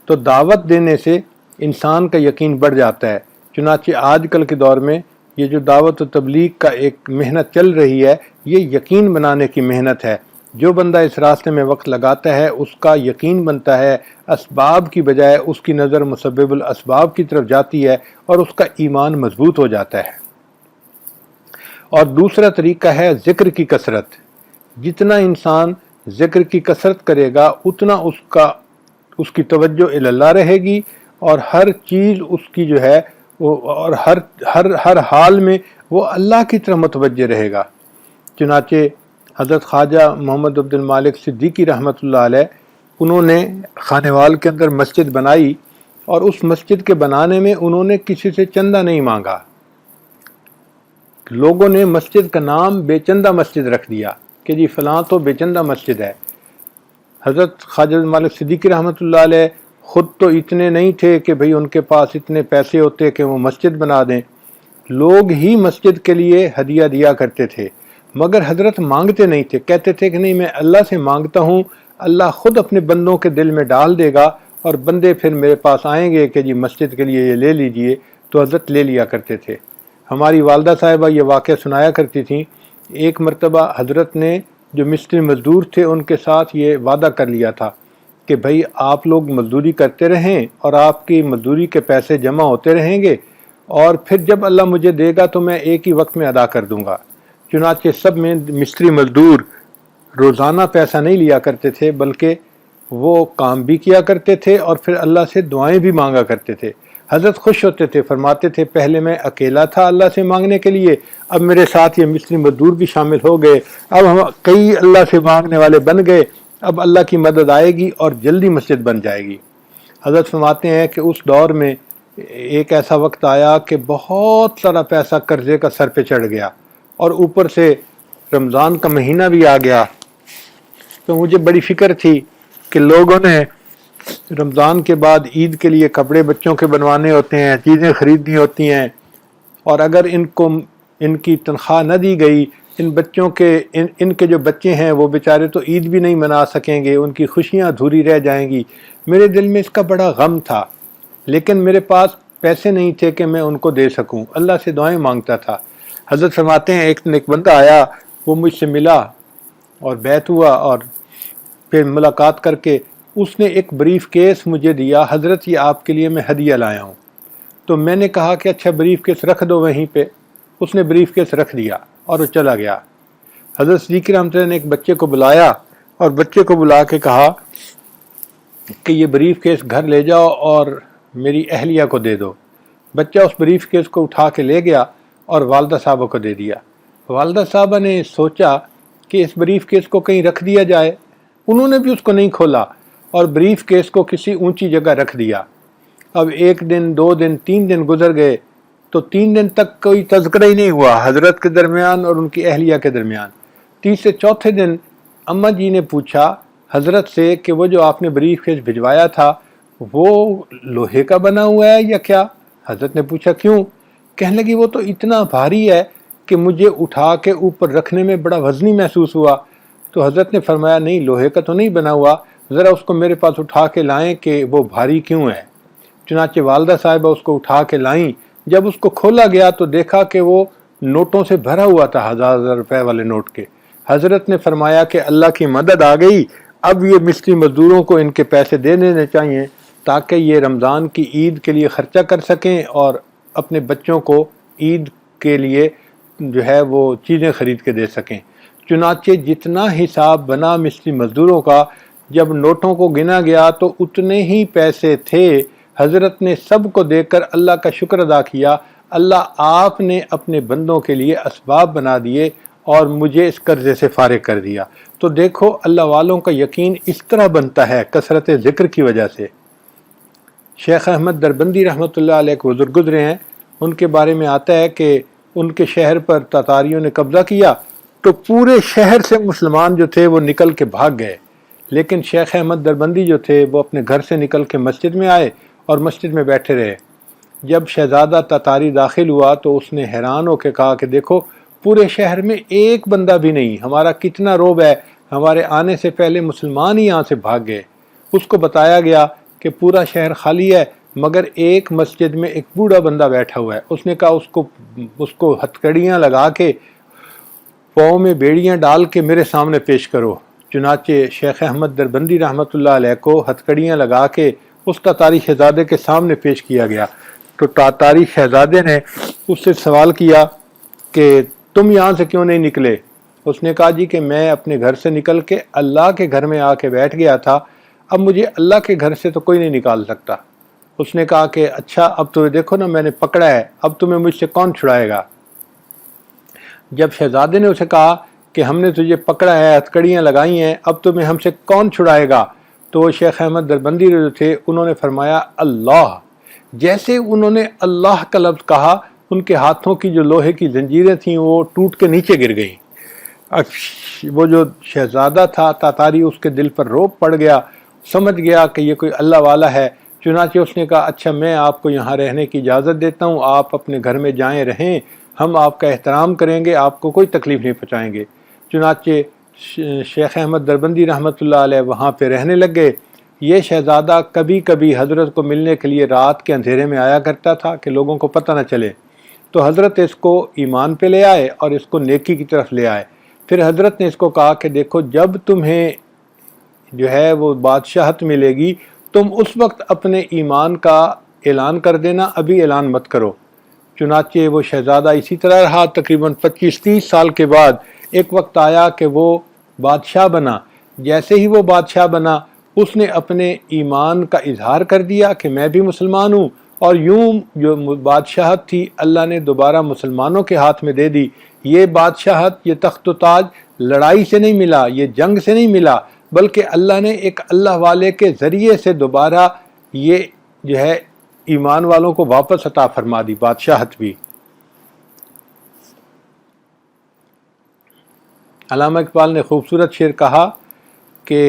تو دعوت دینے سے انسان کا یقین بڑھ جاتا ہے۔ چنانچہ آج کل کے دور میں یہ جو دعوت و تبلیغ کا ایک محنت چل رہی ہے، یہ یقین بنانے کی محنت ہے۔ جو بندہ اس راستے میں وقت لگاتا ہے اس کا یقین بنتا ہے، اسباب کی بجائے اس کی نظر مسبب الاسباب کی طرف جاتی ہے اور اس کا ایمان مضبوط ہو جاتا ہے۔ اور دوسرا طریقہ ہے ذکر کی کثرت۔ جتنا انسان ذکر کی کثرت کرے گا اتنا اس کی توجہ اللہ رہے گی، اور ہر چیز اس کی جو ہے اور ہر حال میں وہ اللہ کی طرف متوجہ رہے گا۔ چنانچہ حضرت خواجہ محمد عبد المالک صدیقی رحمۃ اللہ علیہ، انہوں نے خانیوال کے اندر مسجد بنائی، اور اس مسجد کے بنانے میں انہوں نے کسی سے چندہ نہیں مانگا۔ لوگوں نے مسجد کا نام بے چندہ مسجد رکھ دیا کہ جی فلاں تو بے چندہ مسجد ہے۔ حضرت خواجہ مالک صدیقی رحمۃ اللہ علیہ خود تو اتنے نہیں تھے کہ بھئی ان کے پاس اتنے پیسے ہوتے کہ وہ مسجد بنا دیں، لوگ ہی مسجد کے لیے ہدیہ دیا کرتے تھے، مگر حضرت مانگتے نہیں تھے، کہتے تھے کہ نہیں میں اللہ سے مانگتا ہوں، اللہ خود اپنے بندوں کے دل میں ڈال دے گا اور بندے پھر میرے پاس آئیں گے کہ جی مسجد کے لیے یہ لے لیجئے، تو حضرت لے لیا کرتے تھے۔ ہماری والدہ صاحبہ یہ واقعہ سنایا کرتی تھیں، ایک مرتبہ حضرت نے جو مستری مزدور تھے ان کے ساتھ یہ وعدہ کر لیا تھا کہ بھئی آپ لوگ مزدوری کرتے رہیں اور آپ کی مزدوری کے پیسے جمع ہوتے رہیں گے، اور پھر جب اللہ مجھے دے گا تو میں ایک ہی وقت میں ادا کر دوں گا۔ چنانچہ سب میں مستری مزدور روزانہ پیسہ نہیں لیا کرتے تھے، بلکہ وہ کام بھی کیا کرتے تھے اور پھر اللہ سے دعائیں بھی مانگا کرتے تھے۔ حضرت خوش ہوتے تھے، فرماتے تھے پہلے میں اکیلا تھا اللہ سے مانگنے کے لیے، اب میرے ساتھ یہ مستری مزدور بھی شامل ہو گئے، اب ہم کئی اللہ سے مانگنے والے بن گئے، اب اللہ کی مدد آئے گی اور جلدی مسجد بن جائے گی۔ حضرت فرماتے ہیں کہ اس دور میں ایک ایسا وقت آیا کہ بہت سارا پیسہ قرضے کا سر پہ چڑھ گیا، اور اوپر سے رمضان کا مہینہ بھی آ گیا، تو مجھے بڑی فکر تھی کہ لوگوں نے رمضان کے بعد عید کے لیے کپڑے بچوں کے بنوانے ہوتے ہیں، چیزیں خریدنی ہوتی ہیں، اور اگر ان کی تنخواہ نہ دی گئی، ان کے جو بچے ہیں وہ بیچارے تو عید بھی نہیں منا سکیں گے، ان کی خوشیاں ادھوری رہ جائیں گی۔ میرے دل میں اس کا بڑا غم تھا، لیکن میرے پاس پیسے نہیں تھے کہ میں ان کو دے سکوں، اللہ سے دعائیں مانگتا تھا۔ حضرت فرماتے ہیں ایک بندہ آیا، وہ مجھ سے ملا اور بیعت ہوا، اور پھر ملاقات کر کے اس نے ایک بریف کیس مجھے دیا، حضرت یہ آپ کے لیے میں ہدیہ لایا ہوں۔ تو میں نے کہا کہ اچھا بریف کیس رکھ دو وہیں پہ۔ اس نے بریف کیس رکھ دیا اور وہ چلا گیا۔ حضرت صدیق رحمۃ اللہ نے ایک بچے کو بلایا اور بچے کو بلا کے کہا کہ یہ بریف کیس گھر لے جاؤ اور میری اہلیہ کو دے دو۔ بچہ اس بریف کیس کو اٹھا کے لے گیا اور والدہ صاحبہ کو دے دیا۔ والدہ صاحبہ نے سوچا کہ اس بریف کیس کو کہیں رکھ دیا جائے، انہوں نے بھی اس کو نہیں کھولا اور بریف کیس کو کسی اونچی جگہ رکھ دیا۔ اب 1 دن 2 دن 3 دن گزر گئے تو 3 دن تک کوئی تذکرہ ہی نہیں ہوا حضرت کے درمیان اور ان کی اہلیہ کے درمیان۔ تیسرے چوتھے دن اماں جی نے پوچھا حضرت سے کہ وہ جو آپ نے بریف کیس بھجوایا تھا وہ لوہے کا بنا ہوا ہے یا کیا؟ حضرت نے پوچھا کیوں؟ کہنے لگی وہ تو اتنا بھاری ہے کہ مجھے اٹھا کے اوپر رکھنے میں بڑا وزنی محسوس ہوا۔ تو حضرت نے فرمایا نہیں، لوہے کا تو نہیں بنا ہوا، ذرا اس کو میرے پاس اٹھا کے لائیں کہ وہ بھاری کیوں ہے۔ چنانچہ والدہ صاحبہ اس کو اٹھا کے لائیں۔ جب اس کو کھولا گیا تو دیکھا کہ وہ نوٹوں سے بھرا ہوا تھا، 1000 روپے والے نوٹ کے۔ حضرت نے فرمایا کہ اللہ کی مدد آ گئی، اب یہ مستری مزدوروں کو ان کے پیسے دے دینے چاہیے تاکہ یہ رمضان کی عید کے لیے خرچہ کر سکیں اور اپنے بچوں کو عید کے لیے جو ہے وہ چیزیں خرید کے دے سکیں۔ چنانچہ جتنا حساب بنا مستری مزدوروں کا، جب نوٹوں کو گنا گیا تو اتنے ہی پیسے تھے۔ حضرت نے سب کو دے کر اللہ کا شکر ادا کیا، اللہ آپ نے اپنے بندوں کے لیے اسباب بنا دیے اور مجھے اس قرضے سے فارغ کر دیا۔ تو دیکھو اللہ والوں کا یقین اس طرح بنتا ہے کثرت ذکر کی وجہ سے۔ شیخ احمد دربندی رحمۃ اللہ علیہ کے بزرگ گزرے ہیں، ان کے بارے میں آتا ہے کہ ان کے شہر پر تاتاریوں نے قبضہ کیا تو پورے شہر سے مسلمان جو تھے وہ نکل کے بھاگ گئے، لیکن شیخ احمد دربندی جو تھے وہ اپنے گھر سے نکل کے مسجد میں آئے اور مسجد میں بیٹھے رہے۔ جب شہزادہ تاتاری داخل ہوا تو اس نے حیران ہو کے کہا کہ دیکھو پورے شہر میں ایک بندہ بھی نہیں، ہمارا کتنا روب ہے، ہمارے آنے سے پہلے مسلمان ہی یہاں سے بھاگ گئے۔ اس کو بتایا گیا کہ پورا شہر خالی ہے مگر ایک مسجد میں ایک بوڑھا بندہ بیٹھا ہوا ہے۔ اس نے کہا اس کو ہتھکڑیاں لگا کے پاؤں میں بیڑیاں ڈال کے میرے سامنے پیش کرو۔ چنانچہ شیخ احمد دربندی رحمۃ اللہ علیہ کو ہتھکڑیاں لگا کے اس تاتاری شہزادے کے سامنے پیش کیا گیا۔ تو تاتاری شہزادے نے اس سے سوال کیا کہ تم یہاں سے کیوں نہیں نکلے؟ اس نے کہا جی کہ میں اپنے گھر سے نکل کے اللہ کے گھر میں آ کے بیٹھ گیا تھا، اب مجھے اللہ کے گھر سے تو کوئی نہیں نکال سکتا۔ اس نے کہا کہ اچھا اب تمہیں دیکھو نا میں نے پکڑا ہے، اب تمہیں مجھ سے کون چھڑائے گا؟ جب شہزادے نے اسے کہا کہ ہم نے تجھے پکڑا ہے، ہتھکڑیاں لگائی ہیں، اب تمہیں ہم سے کون چھڑائے گا؟ تو وہ شیخ احمد دربندی جو تھے انہوں نے فرمایا اللہ۔ جیسے انہوں نے اللہ کا لفظ کہا ان کے ہاتھوں کی جو لوہے کی زنجیریں تھیں وہ ٹوٹ کے نیچے گر گئیں۔ وہ جو شہزادہ تھا تاتاری، اس کے دل پر روب پڑ گیا، سمجھ گیا کہ یہ کوئی اللہ والا ہے۔ چنانچہ اس نے کہا اچھا میں آپ کو یہاں رہنے کی اجازت دیتا ہوں، آپ اپنے گھر میں جائیں رہیں، ہم آپ کا احترام کریں گے، آپ کو کوئی تکلیف نہیں پہنچائیں گے۔ چنانچہ شیخ احمد دربندی رحمۃ اللہ علیہ وہاں پہ رہنے لگ گئے۔ یہ شہزادہ کبھی کبھی حضرت کو ملنے کے لیے رات کے اندھیرے میں آیا کرتا تھا کہ لوگوں کو پتہ نہ چلے، تو حضرت اس کو ایمان پہ لے آئے اور اس کو نیکی کی طرف لے آئے۔ پھر حضرت نے اس کو کہا کہ دیکھو جب تمہیں جو ہے وہ بادشاہت ملے گی تم اس وقت اپنے ایمان کا اعلان کر دینا، ابھی اعلان مت کرو۔ چنانچہ وہ شہزادہ اسی طرح رہا، تقریباً 25-30 سال کے بعد ایک وقت آیا کہ وہ بادشاہ بنا۔ جیسے ہی وہ بادشاہ بنا اس نے اپنے ایمان کا اظہار کر دیا کہ میں بھی مسلمان ہوں، اور یوں جو بادشاہت تھی اللہ نے دوبارہ مسلمانوں کے ہاتھ میں دے دی۔ یہ بادشاہت، یہ تخت و تاج لڑائی سے نہیں ملا، یہ جنگ سے نہیں ملا، بلکہ اللہ نے ایک اللہ والے کے ذریعے سے دوبارہ یہ جو ہے ایمان والوں کو واپس عطا فرما دی بادشاہت بھی۔ علامہ اقبال نے خوبصورت شعر کہا کہ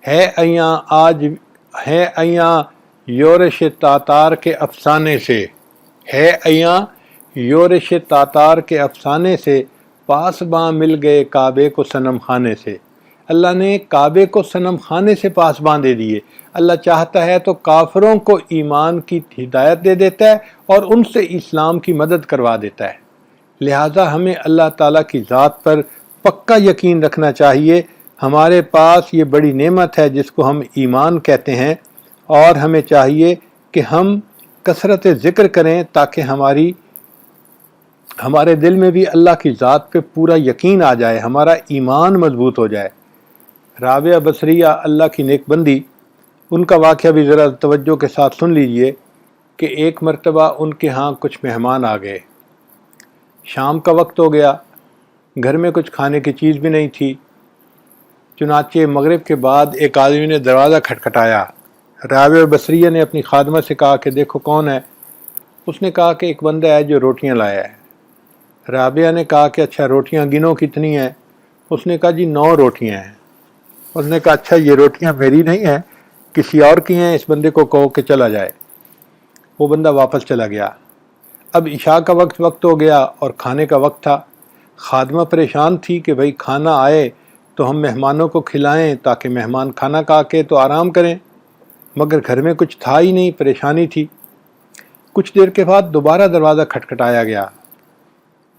ہے ایاں آج ہے ایاں یورش تاتار کے افسانے سے، ہے ایاں یورش تاتار کے افسانے سے، پاسباں مل گئے کعبے کو صنم خانے سے۔ اللہ نے کعبے کو صنم خانے سے پاسباں دے دیے۔ اللہ چاہتا ہے تو کافروں کو ایمان کی ہدایت دے دیتا ہے اور ان سے اسلام کی مدد کروا دیتا ہے۔ لہٰذا ہمیں اللہ تعالیٰ کی ذات پر پکا یقین رکھنا چاہیے۔ ہمارے پاس یہ بڑی نعمت ہے جس کو ہم ایمان کہتے ہیں، اور ہمیں چاہیے کہ ہم کثرت ذکر کریں تاکہ ہمارے دل میں بھی اللہ کی ذات پہ پورا یقین آ جائے، ہمارا ایمان مضبوط ہو جائے۔ رابعہ بصریہ اللہ کی نیک بندی، ان کا واقعہ بھی ذرا توجہ کے ساتھ سن لیجئے کہ ایک مرتبہ ان کے ہاں کچھ مہمان آ گئے۔ شام کا وقت ہو گیا، گھر میں کچھ کھانے کی چیز بھی نہیں تھی۔ چنانچہ مغرب کے بعد ایک آدمی نے دروازہ کھٹکھٹایا۔ رابعہ بصریہ نے اپنی خادمہ سے کہا کہ دیکھو کون ہے؟ اس نے کہا کہ ایک بندہ ہے جو روٹیاں لایا ہے۔ رابعہ نے کہا کہ اچھا روٹیاں گنو کتنی ہیں؟ اس نے کہا جی 9 روٹیاں ہیں۔ اس نے کہا اچھا یہ روٹیاں میری نہیں ہیں، کسی اور کی ہیں، اس بندے کو کہو کہ چلا جائے۔ وہ بندہ واپس چلا گیا۔ اب عشاء کا وقت ہو گیا اور کھانے کا وقت تھا۔ خادمہ پریشان تھی کہ بھئی کھانا آئے تو ہم مہمانوں کو کھلائیں تاکہ مہمان کھانا کھا کے تو آرام کریں، مگر گھر میں کچھ تھا ہی نہیں، پریشانی تھی۔ کچھ دیر کے بعد دوبارہ دروازہ کھٹکھٹایا گیا۔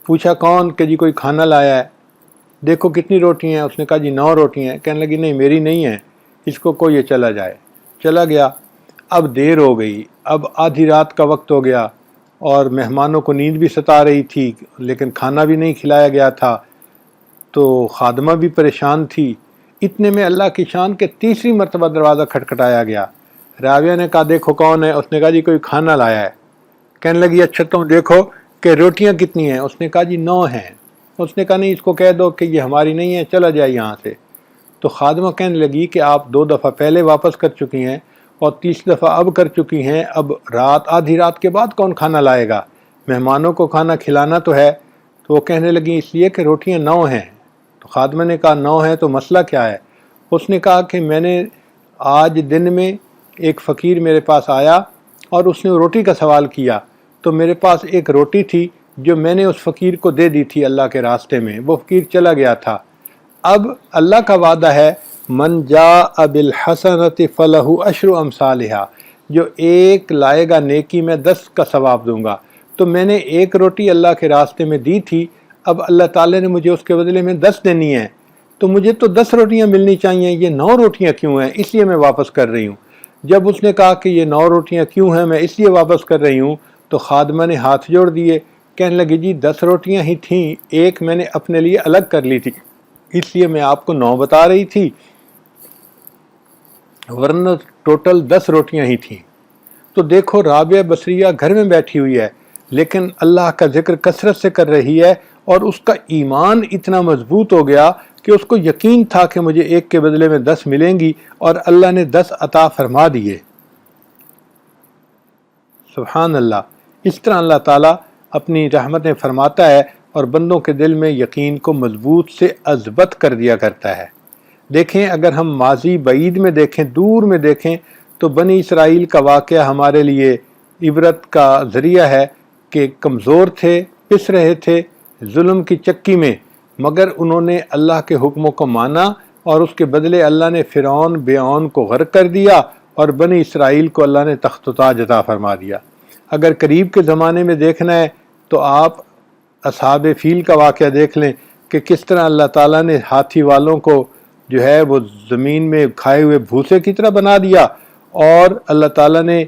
پوچھا کون؟ کہ جی کوئی کھانا لایا ہے۔ دیکھو کتنی روٹی ہیں؟ اس نے کہا جی 9 روٹی ہیں۔ کہنے لگی نہیں میری نہیں ہیں، اس کو کوئی یہ چلا جائے۔ چلا گیا۔ اب دیر ہو گئی، اب آدھی رات کا وقت ہو گیا اور مہمانوں کو نیند بھی ستا رہی تھی لیکن کھانا بھی نہیں کھلایا گیا تھا، تو خادمہ بھی پریشان تھی۔ اتنے میں اللہ کی شان کے تیسری مرتبہ دروازہ کھٹکھٹایا گیا۔ رابعہ نے کہا دیکھو کون ہے؟ اس نے کہا جی کوئی کھانا لایا ہے۔ کہنے لگی اچھا تم دیکھو کہ روٹیاں کتنی ہیں؟ اس نے کہا جی 9 ہیں۔ اس نے کہا نہیں اس کو کہہ دو کہ یہ ہماری نہیں ہے، چلا جائے یہاں سے۔ تو خادمہ کہنے لگی کہ آپ 2 دفعہ پہلے واپس کر چکی ہیں اور تیسری دفعہ اب کر چکی ہیں، اب آدھی رات کے بعد کون کھانا لائے گا؟ مہمانوں کو کھانا کھلانا تو ہے۔ تو وہ کہنے لگی اس لیے کہ روٹیاں 9 ہیں۔ تو خادمہ نے کہا 9 ہیں تو مسئلہ کیا ہے؟ اس نے کہا کہ میں نے آج دن میں ایک فقیر میرے پاس آیا اور اس نے روٹی کا سوال کیا، تو میرے پاس ایک روٹی تھی جو میں نے اس فقیر کو دے دی تھی اللہ کے راستے میں، وہ فقیر چلا گیا تھا۔ اب اللہ کا وعدہ ہے من جاء بالحسنۃ فلہ عشر امثالھا، جو ایک لائے گا نیکی میں 10 کا ثواب دوں گا۔ تو میں نے ایک روٹی اللہ کے راستے میں دی تھی، اب اللہ تعالیٰ نے مجھے اس کے بدلے میں 10 دینی ہیں، تو مجھے تو 10 روٹیاں ملنی چاہیے، یہ 9 روٹیاں کیوں ہیں؟ اس لیے میں واپس کر رہی ہوں۔ جب اس نے کہا کہ یہ 9 روٹیاں کیوں ہیں میں اس لیے واپس کر رہی ہوں، تو خادمہ نے ہاتھ جوڑ دیے، کہنے لگی جی 10 روٹیاں ہی تھیں، ایک میں نے اپنے لیے الگ کر لی تھی، اس لیے میں آپ کو 9 بتا رہی تھی، ورنہ ٹوٹل 10 روٹیاں ہی تھیں۔ تو دیکھو رابعہ بصریہ گھر میں بیٹھی ہوئی ہے لیکن اللہ کا ذکر کثرت سے کر رہی ہے، اور اس کا ایمان اتنا مضبوط ہو گیا کہ اس کو یقین تھا کہ مجھے ایک کے بدلے میں 10 ملیں گی، اور اللہ نے 10 عطا فرما دیے۔ سبحان اللہ۔ اس طرح اللہ تعالیٰ اپنی رحمتیں فرماتا ہے اور بندوں کے دل میں یقین کو مضبوط سے اثبت کر دیا کرتا ہے۔ دیکھیں اگر ہم ماضی بعید میں دیکھیں، دور میں دیکھیں، تو بنی اسرائیل کا واقعہ ہمارے لیے عبرت کا ذریعہ ہے کہ کمزور تھے، پس رہے تھے ظلم کی چکی میں، مگر انہوں نے اللہ کے حکموں کو مانا اور اس کے بدلے اللہ نے فرعون بیعون کو غرق کر دیا اور بنی اسرائیل کو اللہ نے تخت و تاج عطا فرما دیا۔ اگر قریب کے زمانے میں دیکھنا ہے تو آپ اصحاب فیل کا واقعہ دیکھ لیں کہ کس طرح اللہ تعالیٰ نے ہاتھی والوں کو جو ہے وہ زمین میں کھائے ہوئے بھوسے کی طرح بنا دیا، اور اللہ تعالیٰ نے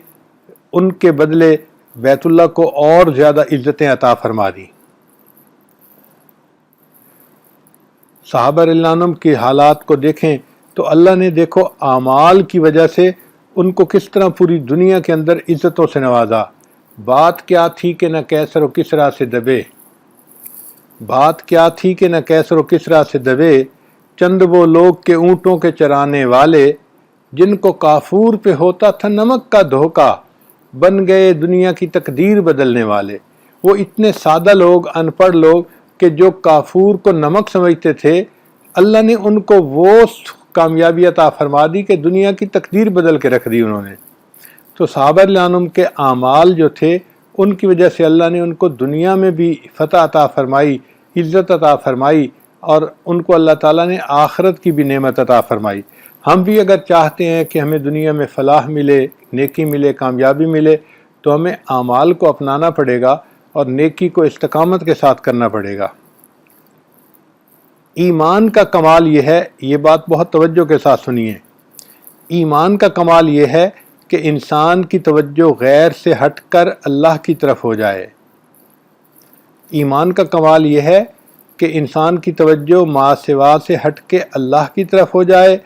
ان کے بدلے بیت اللہ کو اور زیادہ عزتیں عطا فرما دی۔ صحابہ رضی اللہ عنہم کے حالات کو دیکھیں تو اللہ نے دیکھو اعمال کی وجہ سے ان کو کس طرح پوری دنیا کے اندر عزتوں سے نوازا۔ بات کیا تھی کہ نہ کیسر و کسریٰ سے دبے، بات کیا تھی کہ نہ کیسر و کسریٰ سے دبے، چند وہ لوگ کے اونٹوں کے چرانے والے، جن کو کافور پہ ہوتا تھا نمک کا دھوکا، بن گئے دنیا کی تقدیر بدلنے والے۔ وہ اتنے سادہ لوگ، ان پڑھ لوگ کہ جو کافور کو نمک سمجھتے تھے، اللہ نے ان کو وہ کامیابی عطا فرما دی کہ دنیا کی تقدیر بدل کے رکھ دی انہوں نے۔ تو صحابہ رضی اللہ عنہم کے اعمال جو تھے ان کی وجہ سے اللہ نے ان کو دنیا میں بھی فتح عطا فرمائی، عزت عطا فرمائی، اور ان کو اللہ تعالیٰ نے آخرت کی بھی نعمت عطا فرمائی۔ ہم بھی اگر چاہتے ہیں کہ ہمیں دنیا میں فلاح ملے، نیکی ملے، کامیابی ملے، تو ہمیں اعمال کو اپنانا پڑے گا اور نیکی کو استقامت کے ساتھ کرنا پڑے گا۔ ایمان کا کمال یہ ہے، یہ بات بہت توجہ کے ساتھ سنیے، ایمان کا کمال یہ ہے کہ انسان کی توجہ غیر سے ہٹ کر اللہ کی طرف ہو جائے۔ ایمان کا کمال یہ ہے کہ انسان کی توجہ ما سوا سے ہٹ کے اللہ کی طرف ہو جائے،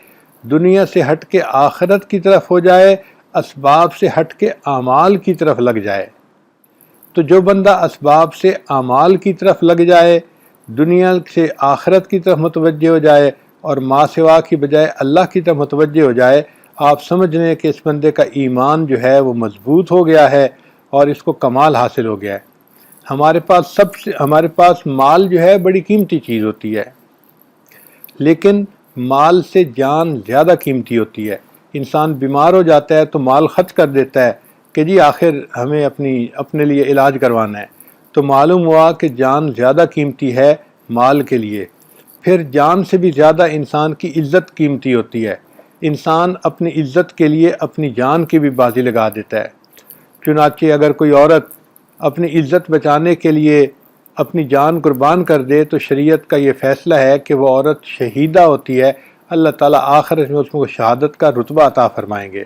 دنیا سے ہٹ کے آخرت کی طرف ہو جائے، اسباب سے ہٹ کے اعمال کی طرف لگ جائے۔ تو جو بندہ اسباب سے اعمال کی طرف لگ جائے، دنیا سے آخرت کی طرف متوجہ ہو جائے اور ما سوا کی بجائے اللہ کی طرف متوجہ ہو جائے، آپ سمجھ لیں کہ اس بندے کا ایمان جو ہے وہ مضبوط ہو گیا ہے اور اس کو کمال حاصل ہو گیا ہے۔ ہمارے پاس مال جو ہے بڑی قیمتی چیز ہوتی ہے، لیکن مال سے جان زیادہ قیمتی ہوتی ہے۔ انسان بیمار ہو جاتا ہے تو مال خرچ کر دیتا ہے کہ جی آخر ہمیں اپنے لیے علاج کروانا ہے، تو معلوم ہوا کہ جان زیادہ قیمتی ہے مال کے لیے۔ پھر جان سے بھی زیادہ انسان کی عزت قیمتی ہوتی ہے، انسان اپنی عزت کے لیے اپنی جان کی بھی بازی لگا دیتا ہے۔ چنانچہ اگر کوئی عورت اپنی عزت بچانے کے لیے اپنی جان قربان کر دے تو شریعت کا یہ فیصلہ ہے کہ وہ عورت شہیدہ ہوتی ہے، اللہ تعالیٰ آخرت میں اس کو شہادت کا رتبہ عطا فرمائیں گے۔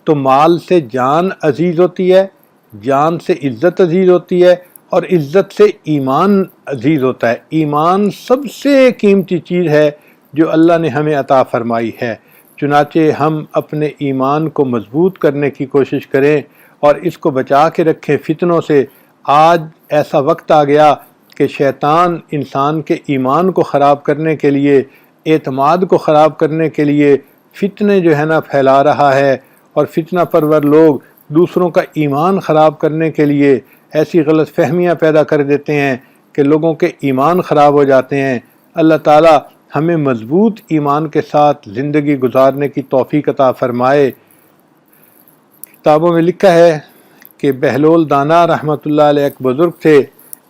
تو مال سے جان عزیز ہوتی ہے، جان سے عزت عزیز ہوتی ہے، اور عزت سے ایمان عزیز ہوتا ہے۔ ایمان سب سے قیمتی چیز ہے جو اللہ نے ہمیں عطا فرمائی ہے۔ چنانچہ ہم اپنے ایمان کو مضبوط کرنے کی کوشش کریں اور اس کو بچا کے رکھیں فتنوں سے۔ آج ایسا وقت آ گیا کہ شیطان انسان کے ایمان کو خراب کرنے کے لیے، اعتماد کو خراب کرنے کے لیے فتنے جو ہے نا پھیلا رہا ہے، اور فتنہ پرور لوگ دوسروں کا ایمان خراب کرنے کے لیے ایسی غلط فہمیاں پیدا کر دیتے ہیں کہ لوگوں کے ایمان خراب ہو جاتے ہیں۔ اللہ تعالیٰ ہمیں مضبوط ایمان کے ساتھ زندگی گزارنے کی توفیق عطا فرمائے۔ کتابوں میں لکھا ہے کہ بہلول دانا رحمۃ اللہ علیہ ایک بزرگ تھے،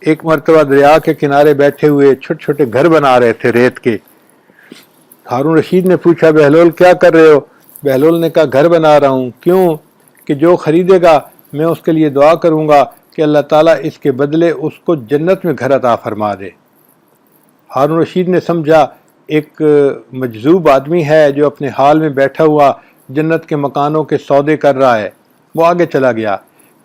ایک مرتبہ دریا کے کنارے بیٹھے ہوئے چھوٹے چھوٹے گھر بنا رہے تھے ریت کے۔ ہارون رشید نے پوچھا بہلول کیا کر رہے ہو؟ بہلول نے کہا گھر بنا رہا ہوں۔ کیوں؟ کہ جو خریدے گا میں اس کے لیے دعا کروں گا کہ اللہ تعالیٰ اس کے بدلے اس کو جنت میں گھر عطا فرما دے۔ ہارون رشید نے سمجھا ایک مجذوب آدمی ہے جو اپنے حال میں بیٹھا ہوا جنت کے مکانوں کے سودے کر رہا ہے۔ وہ آگے چلا گیا،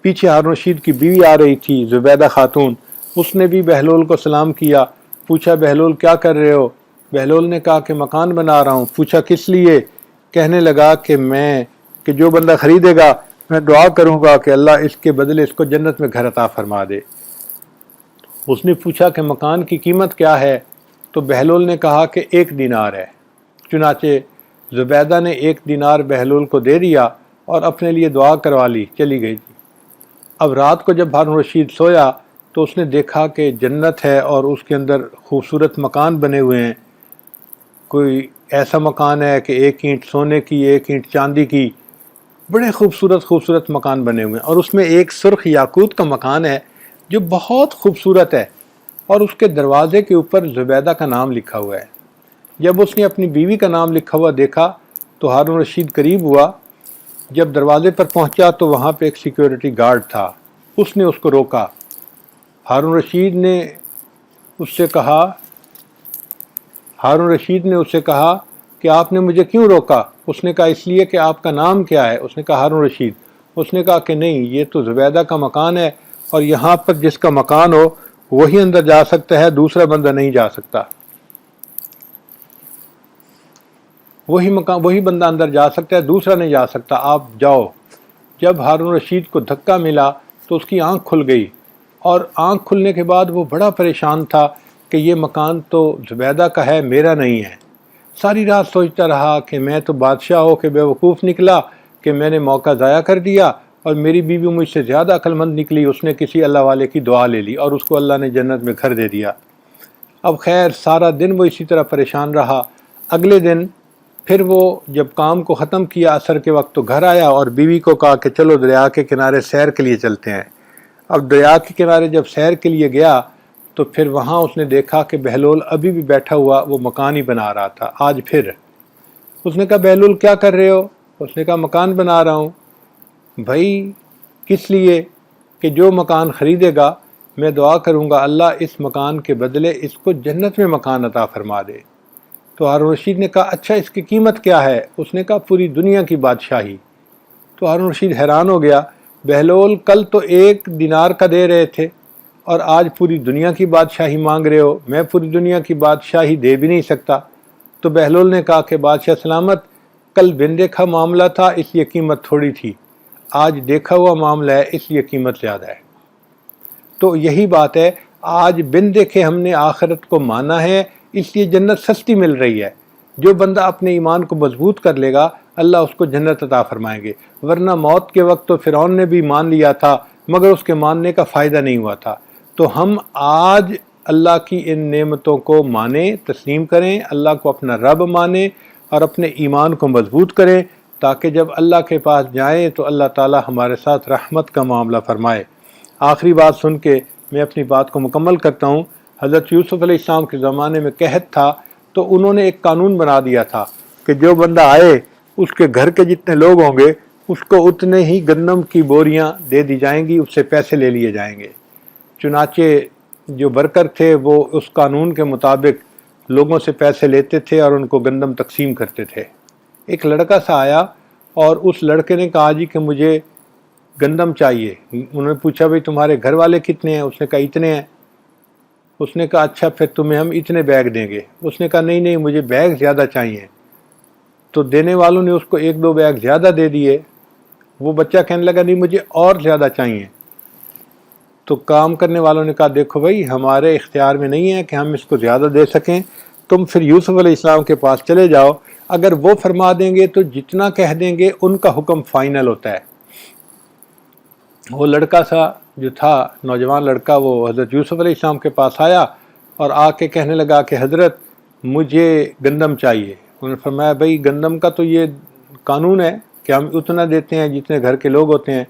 پیچھے ہارون رشید کی بیوی آ رہی تھی زبیدہ خاتون، اس نے بھی بہلول کو سلام کیا، پوچھا بہلول کیا کر رہے ہو؟ بہلول نے کہا کہ مکان بنا رہا ہوں۔ پوچھا کس لیے؟ کہنے لگا کہ جو بندہ خریدے گا میں دعا کروں گا کہ اللہ اس کے بدلے اس کو جنت میں گھر عطا فرما دے۔ اس نے پوچھا کہ مکان کی قیمت کیا ہے؟ تو بہلول نے کہا کہ 1 دینار ہے۔ چنانچہ زبیدہ نے 1 دینار بہلول کو دے دیا اور اپنے لیے دعا کروا لی، چلی گئی تھی۔ اب رات کو جب ہارون رشید سویا تو اس نے دیکھا کہ جنت ہے اور اس کے اندر خوبصورت مکان بنے ہوئے ہیں۔ کوئی ایسا مکان ہے کہ 1 اینٹ سونے کی، 1 اینٹ چاندی کی، بڑے خوبصورت مکان بنے ہوئے ہیں، اور اس میں ایک سرخ یاقوت کا مکان ہے جو بہت خوبصورت ہے، اور اس کے دروازے کے اوپر زبیدہ کا نام لکھا ہوا ہے۔ جب اس نے اپنی بیوی کا نام لکھا ہوا دیکھا تو ہارون رشید قریب ہوا، جب دروازے پر پہنچا تو وہاں پہ ایک سیکیورٹی گارڈ تھا، اس نے اس کو روکا۔ ہارون رشید نے اس سے کہا کہ آپ نے مجھے کیوں روکا؟ اس نے کہا اس لیے کہ آپ کا نام کیا ہے؟ اس نے کہا ہارون رشید۔ اس نے کہا کہ نہیں، یہ تو زبیدہ کا مکان ہے، اور یہاں پر جس کا مکان ہو وہی اندر جا سکتا ہے، دوسرا بندہ نہیں جا سکتا۔ وہی بندہ اندر جا سکتا ہے، دوسرا نہیں جا سکتا، آپ جاؤ۔ جب ہارون رشید کو دھکا ملا تو اس کی آنکھ کھل گئی، اور آنکھ کھلنے کے بعد وہ بڑا پریشان تھا کہ یہ مکان تو زبیدہ کا ہے، میرا نہیں ہے۔ ساری رات سوچتا رہا کہ میں تو بادشاہ ہو کے بے وقوف نکلا کہ میں نے موقع ضائع کر دیا، اور میری بیوی مجھ سے زیادہ عقل مند نکلی، اس نے کسی اللہ والے کی دعا لے لی اور اس کو اللہ نے جنت میں گھر دے دیا۔ اب خیر سارا دن وہ اسی طرح پریشان رہا۔ اگلے دن پھر وہ جب کام کو ختم کیا عصر کے وقت تو گھر آیا اور بیوی کو کہا کہ چلو دریا کے کنارے سیر کے لیے چلتے ہیں۔ اب دریا کے کنارے جب سیر کے لیے گیا تو پھر وہاں اس نے دیکھا کہ بہلول ابھی بھی بیٹھا ہوا وہ مکان ہی بنا رہا تھا۔ آج پھر اس نے کہا بہلول کیا کر رہے ہو؟ اس نے کہا مکان بنا رہا ہوں۔ بھائی کس لیے؟ کہ جو مکان خریدے گا میں دعا کروں گا اللہ اس مکان کے بدلے اس کو جنت میں مکان عطا فرما دے۔ تو ہارون رشید نے کہا اچھا اس کی قیمت کیا ہے؟ اس نے کہا پوری دنیا کی بادشاہی۔ تو ہارون رشید حیران ہو گیا، بہلول کل تو 1 دینار کا دے رہے تھے اور آج پوری دنیا کی بادشاہی مانگ رہے ہو، میں پوری دنیا کی بادشاہی دے بھی نہیں سکتا۔ تو بہلول نے کہا کہ بادشاہ سلامت، کل بن دیکھا معاملہ تھا اس لیے قیمت تھوڑی تھی، آج دیکھا ہوا معاملہ ہے اس لیے قیمت زیادہ ہے۔ تو یہی بات ہے، آج بن دیکھے ہم نے آخرت کو مانا ہے اس لیے جنت سستی مل رہی ہے۔ جو بندہ اپنے ایمان کو مضبوط کر لے گا اللہ اس کو جنت عطا فرمائیں گے، ورنہ موت کے وقت تو فرعون نے بھی مان لیا تھا مگر اس کے ماننے کا فائدہ نہیں ہوا تھا۔ تو ہم آج اللہ کی ان نعمتوں کو مانیں، تسلیم کریں، اللہ کو اپنا رب مانیں اور اپنے ایمان کو مضبوط کریں تاکہ جب اللہ کے پاس جائیں تو اللہ تعالی ہمارے ساتھ رحمت کا معاملہ فرمائے۔ آخری بات سن کے میں اپنی بات کو مکمل کرتا ہوں۔ حضرت یوسف علیہ السلام کے زمانے میں قحط تھا تو انہوں نے ایک قانون بنا دیا تھا کہ جو بندہ آئے اس کے گھر کے جتنے لوگ ہوں گے اس کو اتنے ہی گندم کی بوریاں دے دی جائیں گی، اس سے پیسے لے لیے جائیں گے۔ چنانچہ جو برکر تھے وہ اس قانون کے مطابق لوگوں سے پیسے لیتے تھے اور ان کو گندم تقسیم کرتے تھے۔ ایک لڑکا سا آیا اور اس لڑکے نے کہا جی کہ مجھے گندم چاہیے۔ انہوں نے پوچھا بھئی تمہارے گھر والے کتنے ہیں؟ اس نے کہا اتنے ہیں۔ اس نے کہا اچھا پھر تمہیں ہم اتنے بیگ دیں گے۔ اس نے کہا نہیں مجھے بیگ زیادہ چاہیے۔ تو دینے والوں نے اس کو 1-2 بیگ زیادہ دے دیے۔ وہ بچہ کہنے لگا نہیں مجھے اور زیادہ چاہیے۔ تو کام کرنے والوں نے کہا دیکھو بھائی ہمارے اختیار میں نہیں ہے کہ ہم اس کو زیادہ دے سکیں، تم پھر یوسف علیہ السلام کے پاس چلے جاؤ، اگر وہ فرما دیں گے تو جتنا کہہ دیں گے ان کا حکم فائنل ہوتا ہے۔ وہ لڑکا سا جو تھا نوجوان لڑکا وہ حضرت یوسف علیہ السلام کے پاس آیا اور آ کے کہنے لگا کہ حضرت مجھے گندم چاہیے۔ انہوں نے فرمایا بھائی گندم کا تو یہ قانون ہے کہ ہم اتنا دیتے ہیں جتنے گھر کے لوگ ہوتے ہیں۔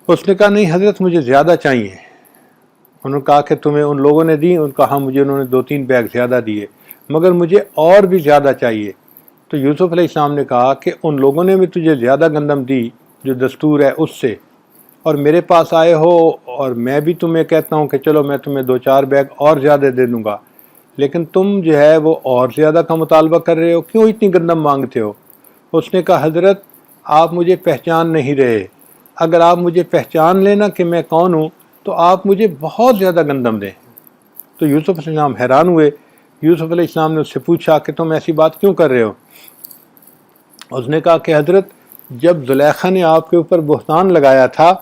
اس نے کہا نہیں حضرت مجھے زیادہ چاہیے۔ انہوں نے کہا کہ تمہیں ان لوگوں نے دی؟ ان کا ہاں مجھے انہوں نے 2-3 بیگ زیادہ دیے مگر مجھے اور بھی زیادہ چاہیے۔ تو یوسف علیہ السلام نے کہا کہ ان لوگوں نے بھی تجھے زیادہ گندم دی جو دستور ہے اس سے، اور میرے پاس آئے ہو اور میں بھی تمہیں کہتا ہوں کہ چلو میں تمہیں 2-4 بیگ اور زیادہ دے دوں گا، لیکن تم جو ہے وہ اور زیادہ کا مطالبہ کر رہے ہو، کیوں اتنی گندم مانگتے ہو؟ اس نے کہا حضرت آپ مجھے پہچان نہیں رہے، اگر آپ مجھے پہچان لینا کہ میں کون ہوں تو آپ مجھے بہت زیادہ گندم دیں۔ تو یوسف علیہ السلام حیران ہوئے۔ یوسف علیہ السلام نے اس سے پوچھا کہ تم ایسی بات کیوں کر رہے ہو؟ اس نے کہا کہ حضرت جب زلیخا نے آپ کے اوپر بہتان لگایا تھا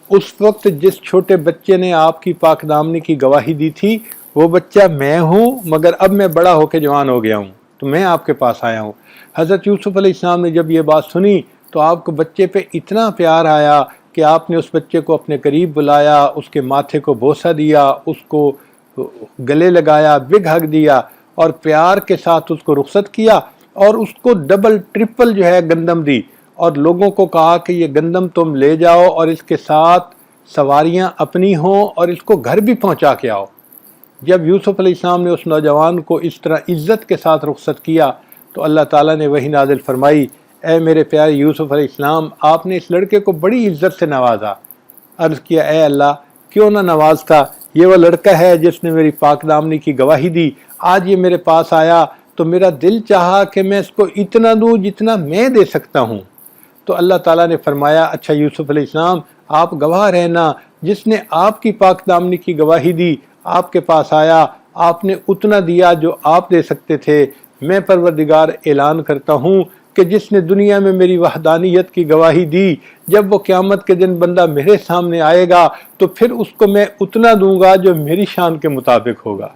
اس وقت جس چھوٹے بچے نے آپ کی پاک دامنی کی گواہی دی تھی وہ بچہ میں ہوں، مگر اب میں بڑا ہو کے جوان ہو گیا ہوں تو میں آپ کے پاس آیا ہوں۔ حضرت یوسف علیہ السلام نے جب یہ بات سنی تو آپ کو بچے پہ اتنا پیار آیا کہ آپ نے اس بچے کو اپنے قریب بلایا، اس کے ماتھے کو بوسہ دیا، اس کو گلے لگایا، بگ ہگ دیا اور پیار کے ساتھ اس کو رخصت کیا اور اس کو ڈبل ٹرپل جو ہے گندم دی، اور لوگوں کو کہا کہ یہ گندم تم لے جاؤ اور اس کے ساتھ سواریاں اپنی ہوں اور اس کو گھر بھی پہنچا کے آؤ۔ جب یوسف علیہ السلام نے اس نوجوان کو اس طرح عزت کے ساتھ رخصت کیا تو اللہ تعالیٰ نے وحی نازل فرمائی، اے میرے پیارے یوسف علیہ السلام آپ نے اس لڑکے کو بڑی عزت سے نوازا۔ عرض کیا اے اللہ کیوں نہ نوازتا، یہ وہ لڑکا ہے جس نے میری پاک دامنی کی گواہی دی، آج یہ میرے پاس آیا تو میرا دل چاہا کہ میں اس کو اتنا دوں جتنا میں دے سکتا ہوں۔ تو اللہ تعالیٰ نے فرمایا اچھا یوسف علیہ السلام آپ گواہ رہنا، جس نے آپ کی پاک دامنی کی گواہی دی آپ کے پاس آیا، آپ نے اتنا دیا جو آپ دے سکتے تھے۔ میں پروردگار اعلان کرتا ہوں کہ جس نے دنیا میں میری وحدانیت کی گواہی دی، جب وہ قیامت کے دن بندہ میرے سامنے آئے گا تو پھر اس کو میں اتنا دوں گا جو میری شان کے مطابق ہوگا۔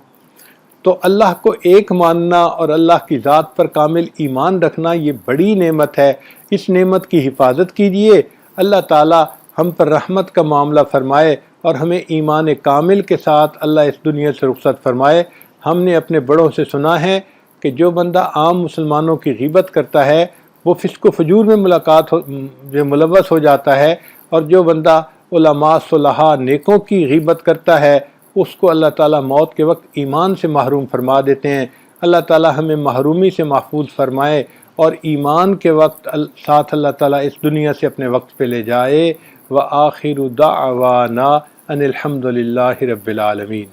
تو اللہ کو ایک ماننا اور اللہ کی ذات پر کامل ایمان رکھنا یہ بڑی نعمت ہے، اس نعمت کی حفاظت کیجئے۔ اللہ تعالی ہم پر رحمت کا معاملہ فرمائے اور ہمیں ایمان کامل کے ساتھ اللہ اس دنیا سے رخصت فرمائے۔ ہم نے اپنے بڑوں سے سنا ہے کہ جو بندہ عام مسلمانوں کی غیبت کرتا ہے وہ فسق و فجور میں ملوث ہو جاتا ہے، اور جو بندہ علماء صلحاء نیکوں کی غیبت کرتا ہے اس کو اللہ تعالیٰ موت کے وقت ایمان سے محروم فرما دیتے ہیں۔ اللہ تعالیٰ ہمیں محرومی سے محفوظ فرمائے اور ایمان کے وقت ساتھ اللہ تعالیٰ اس دنیا سے اپنے وقت پہ لے جائے۔ وآخر دعوانا ان الحمد للہ رب العالمین۔